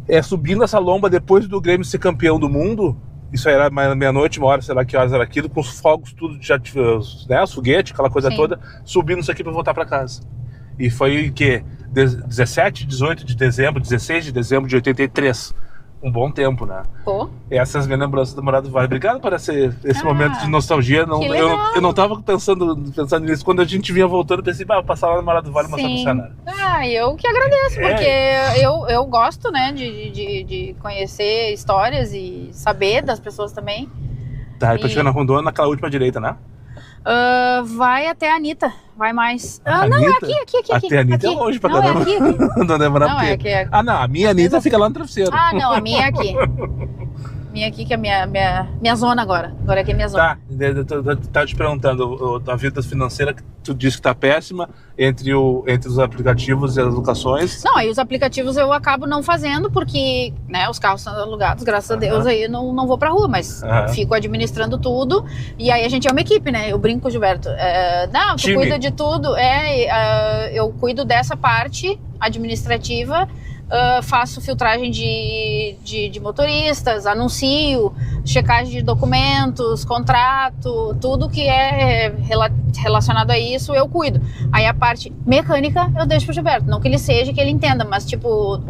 é subindo essa lomba depois do Grêmio ser campeão do mundo. Isso aí era meia-noite, uma hora, sei lá que horas era aquilo, com os fogos, tudo, já, né, os foguetes, aquela coisa Sim. toda, subindo isso aqui pra voltar pra casa. E foi o quê? 17, 18 de dezembro, 16 de dezembro de 83. Um bom tempo, né? Pô. Essas minhas lembranças da Morada do Vale. Obrigado por esse momento de nostalgia. Eu não tava pensando nisso. Quando a gente vinha voltando, eu pensei, vou passar lá na Morada do Vale e mostrar pro cenário. Eu que agradeço, porque eu gosto, né, de conhecer histórias e saber das pessoas também. Tá, e pra chegar na Rondônia, naquela última direita, né? Vai até a Anitta, vai mais. Não, Anitta? é aqui. Até a Anitta aqui. é longe pra Não, caramba. é aqui. Não demora Não, porque... é que Ah, não, a minha Anitta fica lá no travesseiro. Ah, não, a minha é aqui. Minha aqui, que é minha zona agora. Agora aqui é minha zona. Tá te perguntando, a vida financeira que tu disse que tá péssima entre os aplicativos e as locações. Não, aí os aplicativos eu acabo não fazendo porque, né, os carros são alugados, graças a Deus, aí eu não vou pra rua, mas fico administrando tudo. E aí a gente é uma equipe, né? Eu brinco com o Gilberto. Tu cuida de tudo. Eu cuido dessa parte administrativa. Faço filtragem de motoristas, anuncio, checagem de documentos, contrato, tudo que é relacionado a isso eu cuido. Aí a parte mecânica eu deixo pro Gilberto, não que ele seja, que ele entenda, mas tipo,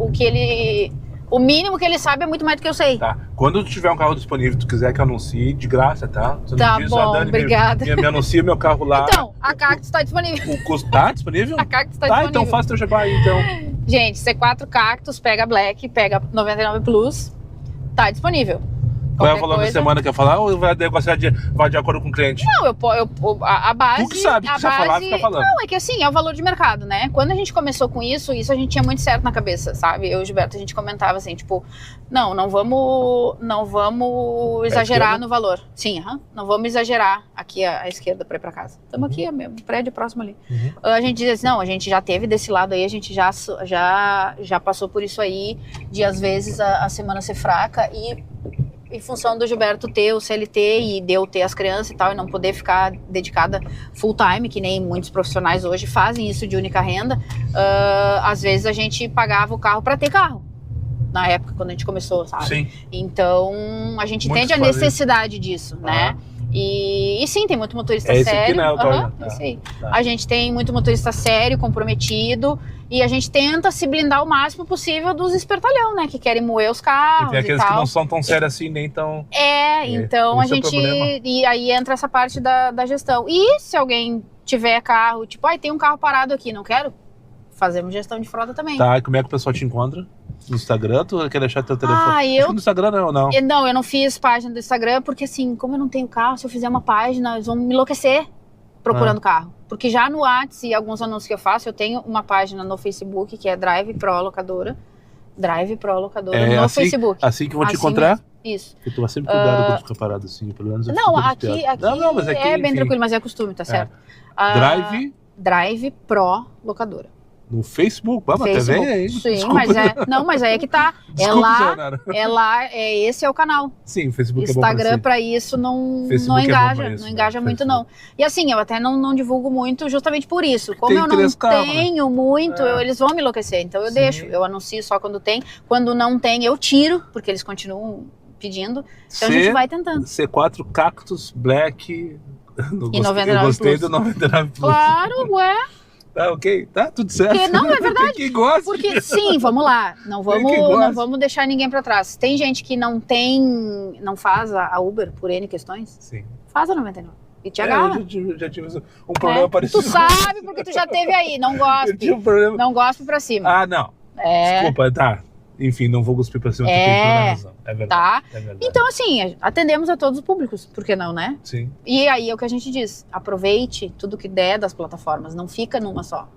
o mínimo que ele sabe é muito mais do que eu sei. Tá. Quando tu tiver um carro disponível, tu quiser que eu anuncie, de graça, tá? Tá bom, Dani, obrigada. Me anuncia meu carro lá. Então, a Cactus tá disponível. O custo tá disponível? A Cactus tá disponível. Então faz teu jabá aí, então. Gente, C4 Cactus, pega Black, pega 99 Plus, tá disponível. Qual é o valor da semana que eu falar ou vai negociar vai de acordo com o cliente? Não, a base... Tu que sabe, que você falar, fica falando. Não, é que assim, é o valor de mercado, né? Quando a gente começou com isso a gente tinha muito certo na cabeça, sabe? Eu e o Gilberto, a gente comentava assim, tipo, não vamos exagerar no valor. Sim, não vamos exagerar aqui à esquerda pra ir pra casa. Estamos aqui, o prédio próximo ali. A gente diz assim, não, a gente já teve desse lado aí, a gente já passou por isso aí, de às vezes a semana ser fraca e... Em função do Gilberto ter o CLT e de eu ter as crianças e tal, e não poder ficar dedicada full time, que nem muitos profissionais hoje fazem isso de única renda, às vezes a gente pagava o carro para ter carro. Na época, quando a gente começou, sabe? Sim. Então, a gente entende a necessidade disso, né? E sim, tem muito motorista sério. Esse aqui, né? Isso aí. A gente tem muito motorista sério, comprometido, e a gente tenta se blindar o máximo possível dos espertalhão, né? Que querem moer os carros e tem aqueles e tal. que não são tão sérios assim, nem tão... Então a gente... E aí entra essa parte da gestão. E se alguém tiver carro, tipo, tem um carro parado aqui, não quero? Fazemos gestão de frota também. Tá, e como é que o pessoal te encontra? No Instagram? Tu quer deixar teu telefone? No Instagram não. Não, eu não fiz página do Instagram, porque assim, como eu não tenho carro, se eu fizer uma página, eles vão me enlouquecer procurando carro. Porque já no WhatsApp e alguns anúncios que eu faço, eu tenho uma página no Facebook, que é Drive Pro Locadora. Drive Pro Locadora no Facebook. Assim que eu vou te encontrar? Mesmo. Isso. Eu tô sempre cuidado quando ficar parado assim, pelo menos. Não, aqui mas aqui é bem tranquilo, mas é costume, tá certo? Drive Pro Locadora. No Facebook? Até aí. Sim, mas aí é que tá. Esse é o canal. Sim, o Facebook Instagram é bom pra isso não engaja muito, não. E assim, eu até não divulgo muito justamente por isso. Como eu não tenho muito, eles vão me enlouquecer. Então eu deixo, eu anuncio só quando tem. Quando não tem, eu tiro, porque eles continuam pedindo. Então a gente vai tentando. C4 Cactus Black. E 99 eu gostei Plus. Do 99 Plus. Claro, ué. Tá ok, tá tudo certo. Porque, não, é verdade. Quem gosta. Porque sim, vamos lá. Não vamos deixar ninguém pra trás. Tem gente que não faz a Uber por N questões. Sim. Faz a 99. E te agarra. Eu já tive um problema parecido. Tu sabe porque tu já teve aí, não Eu gospe. tive um problema. Não gospe pra cima. Ah, não. É. Desculpa, tá. Enfim, não vou cuspir pra cima, tu tem toda a razão. É verdade. Tá? É verdade. Então, assim, atendemos a todos os públicos, por que não, né? Sim. E aí é o que a gente diz, aproveite tudo que der das plataformas, não fica numa só.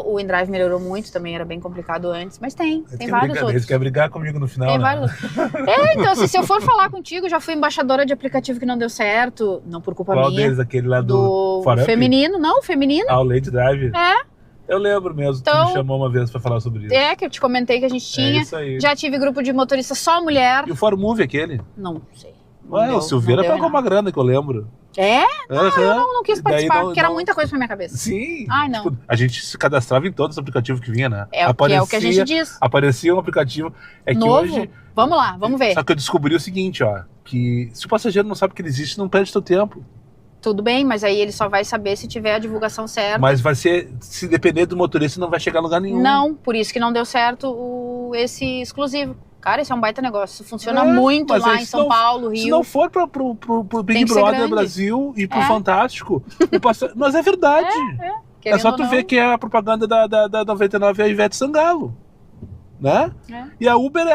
O InDrive melhorou muito, também era bem complicado antes, mas tem vários outros. Eles querem brigar comigo no final, Tem né? vários outros. Então, assim, se eu for falar contigo, já fui embaixadora de aplicativo que não deu certo, não por culpa Qual minha. deles? Aquele lá do Farup? Feminino, não, feminino. Ah, o Late Drive? É. Eu lembro mesmo, tu Então, me chamou uma vez pra falar sobre isso. Que eu te comentei que a gente tinha. É isso aí. Já tive grupo de motorista só mulher. E o Fórum Move aquele? Não sei. Ué, o Silveira pagou uma grana que eu lembro. É? Eu não quis participar, porque era muita coisa pra minha cabeça. Sim. Ai, não. Tipo, a gente se cadastrava em todos os aplicativos que vinha, né? É o que a gente diz. Aparecia um aplicativo. É que novo? hoje. Vamos lá, vamos ver. Só que eu descobri o seguinte, ó. Que se o passageiro não sabe que ele existe, não perde seu tempo. Tudo bem, mas aí ele só vai saber se tiver a divulgação certa. Mas vai ser, se depender do motorista, não vai chegar a lugar nenhum. Não, por isso que não deu certo esse exclusivo. Cara, isso é um baita negócio. Isso funciona muito lá em São Paulo, Rio. Se não for pro Big Brother Brasil e pro Fantástico, mas é verdade. É só tu ver que é a propaganda da 99 é a Ivete Sangalo, né? E a Uber,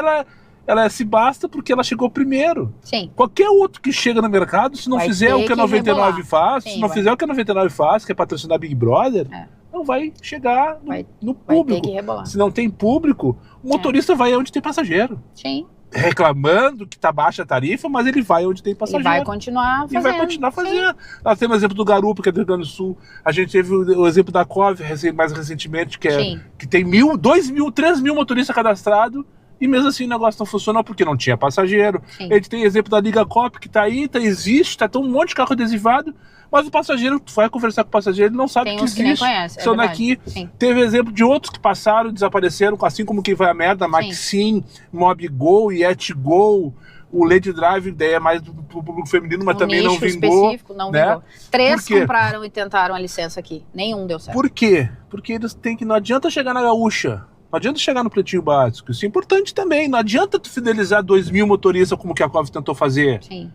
ela se basta porque ela chegou primeiro. Sim. Qualquer outro que chega no mercado, se não vai fizer o que a 99 faz, sim, se não fizer o que a 99 faz, que é patrocinar Big Brother, não vai chegar no público. Vai ter que rebolar. Se não tem público, o motorista vai onde tem passageiro. Sim. Reclamando que tá baixa a tarifa, mas ele vai onde tem passageiro. E vai continuar fazendo. Nós temos o exemplo do Garupa, que é do Rio Grande do Sul. A gente teve o exemplo da Cove, mais recentemente, que tem 1.000, 2.000, 3.000 motoristas cadastrados. E mesmo assim o negócio não funcionou porque não tinha passageiro. Sim. A gente tem exemplo da Liga Cop, que tá aí, existe, tá um monte de carro adesivado, mas o passageiro, tu vai conversar com o passageiro, ele não sabe que existe. Que nem conhece, são daqui. Teve exemplo de outros que passaram, desapareceram, assim como quem vai a merda, Maxim, MobGo, YetGo, o Lady Drive, daí é mais pro público feminino, mas também não vingou. Específico, não vingou. 3 compraram e tentaram a licença aqui, nenhum deu certo. Por quê? Porque eles têm que, não adianta chegar na gaúcha. Não adianta chegar no pretinho básico, isso é importante também. Não adianta tu fidelizar 2.000 motoristas como que a Cove tentou fazer. Sim.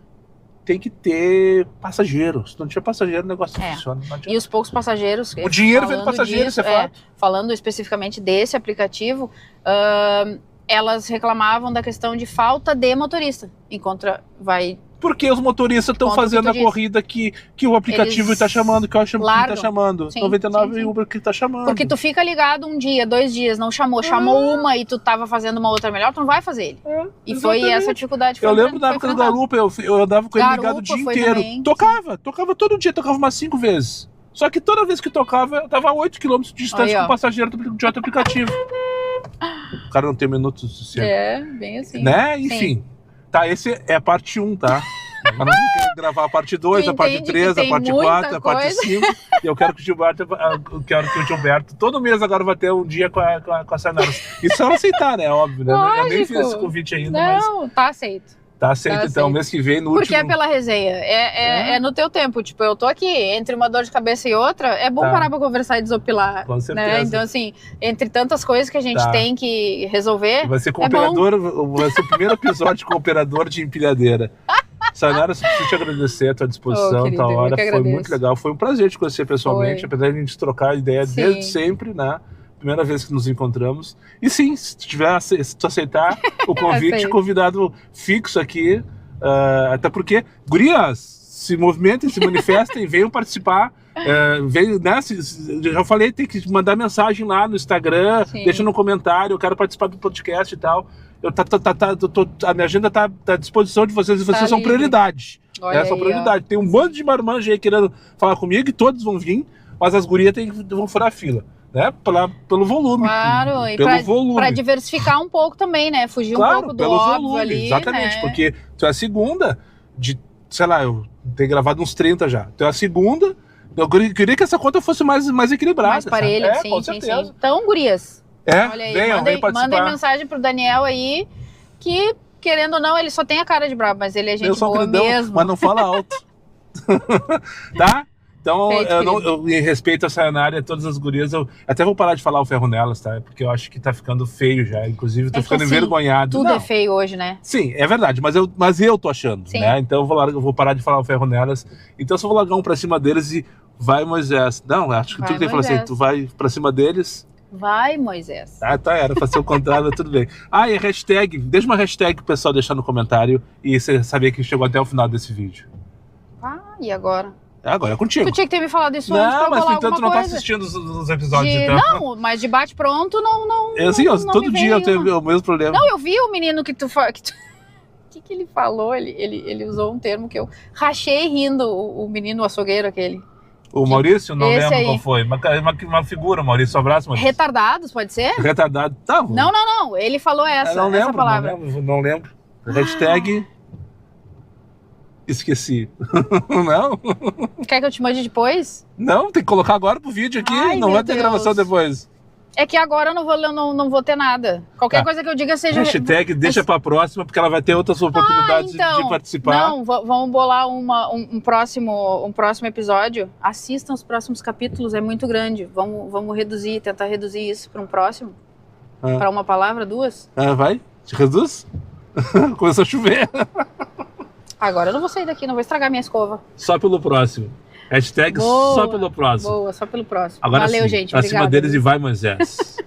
Tem que ter passageiro. Se não tiver passageiro, o negócio não funciona. Não e os poucos passageiros... O dinheiro vem do passageiro, isso é fato. Falando especificamente desse aplicativo, elas reclamavam da questão de falta de motorista. Porque os motoristas estão fazendo a corrida que o aplicativo está chamando, que eu acho que está chamando. Sim, 99 e Uber que está chamando. Porque tu fica ligado um dia, 2 dias, não chamou uma e tu tava fazendo uma outra melhor, tu não vai fazer ele. E foi essa dificuldade. Eu lembro da época do Garupa, eu andava com ele ligado o dia inteiro. Também, tocava todo dia, tocava umas 5 vezes. Só que toda vez que tocava, eu tava a 8 km de distância com o passageiro de outro aplicativo. O cara não tem minutos suficiente. Bem assim. Né? Enfim. Tá, esse é a parte 1, tá? Mas não quero gravar a parte 2, a parte 3, a parte 4, a parte 5. E eu quero que o Gilberto, todo mês agora vai ter um dia com a Sayonara. Isso é aceitar, né? Óbvio, né? Lógico. Eu nem fiz esse convite ainda, não, tá aceito. Tá aceito, então, mês que vem, no último... Porque é pela resenha, é no teu tempo, tipo, eu tô aqui, entre uma dor de cabeça e outra, é bom parar pra conversar e desopilar. Com certeza. Né? Então, assim, entre tantas coisas que a gente tem que resolver, vai ser com vai ser o primeiro episódio com o operador de empilhadeira. Sayonara, eu preciso te agradecer a tua disposição, querida, tua hora, foi muito legal, foi um prazer te conhecer pessoalmente, apesar de a gente trocar ideia desde sempre, né? Primeira vez que nos encontramos. E sim, se tu aceitar o convite, convidado fixo aqui. Até porque, gurias, se movimentem, se manifestem, venham participar. Venham, né? Já falei, tem que mandar mensagem lá no Instagram, deixa no comentário, eu quero participar do podcast e tal. A minha agenda tá à disposição de vocês, e vocês são prioridade. São prioridade. Tem um bando de marmanjos aí querendo falar comigo, e todos vão vir, mas as gurias vão furar a fila. Né? Pelo volume. Claro, e para diversificar um pouco também, né? Fugir um pouco do óbvio volume, ali. Exatamente, né? Porque tu é a segunda de, sei lá, eu tenho gravado uns 30 já. Tu é a segunda, eu queria que essa conta fosse mais equilibrada. Mais parelha, sim, com certeza. Sim. Então, gurias, olha aí, venham participar. Mandem mensagem pro Daniel aí, que, querendo ou não, ele só tem a cara de brabo, mas ele é gente boa mesmo. Mas não fala alto. Tá? Então, Feito, eu em respeito a Sayonara e a todas as gurias, eu até vou parar de falar o ferro nelas, tá? Porque eu acho que tá ficando feio já. Inclusive, tô É que, ficando assim, envergonhado. Tudo Não, é feio hoje, né? sim, é verdade, mas eu tô achando, Sim. né? Então eu vou parar de falar o ferro nelas. Então, só vou largar um pra cima deles e vai, Moisés. Não, acho que Vai, tudo tem que falar assim, Moisés. tu vai pra cima deles. Vai, Moisés. Tá, era pra ser o contrário, mas tudo bem. Ah, e a hashtag, deixa uma hashtag pro pessoal deixar no comentário e você saber que chegou até o final desse vídeo. Ah, e agora? Agora é contigo. Tu tinha que ter me falado isso antes pra Não, eu mas falar então tu alguma não tá coisa. assistindo os episódios, De- então. Não, mas de bate pronto não. Eu, assim, não todo me dia eu veio tenho o mesmo problema. Não, eu vi o menino que tu... O que ele falou? Ele usou um termo que eu rachei rindo, o menino açougueiro aquele. O Maurício, não Esse lembro aí. qual foi. Uma figura, Maurício. Um abraço, Maurício. Retardados, pode ser? Retardado. Tá, Não. Ele falou essa palavra. Não lembro. Hashtag... Esqueci. Não? Quer que eu te mande depois? Não, tem que colocar agora pro vídeo aqui. Ai, não meu vai ter Deus. gravação depois. É que agora eu não vou ter nada. Qualquer Tá. coisa que eu diga seja... Hashtag deixa pra próxima, porque ela vai ter outras oportunidades então, de participar. Não, vamos bolar um próximo episódio. Assistam os próximos capítulos, é muito grande. Vamos tentar reduzir isso para um próximo. Ah. Para uma palavra, 2. Vai? Te reduz? Começou a chover. Agora eu não vou sair daqui, não vou estragar minha escova. Só pelo próximo. Hashtag Boa, só pelo próximo. Boa, só pelo próximo. Agora Valeu, sim, gente. pra cima Obrigada. deles e vai, Moisés.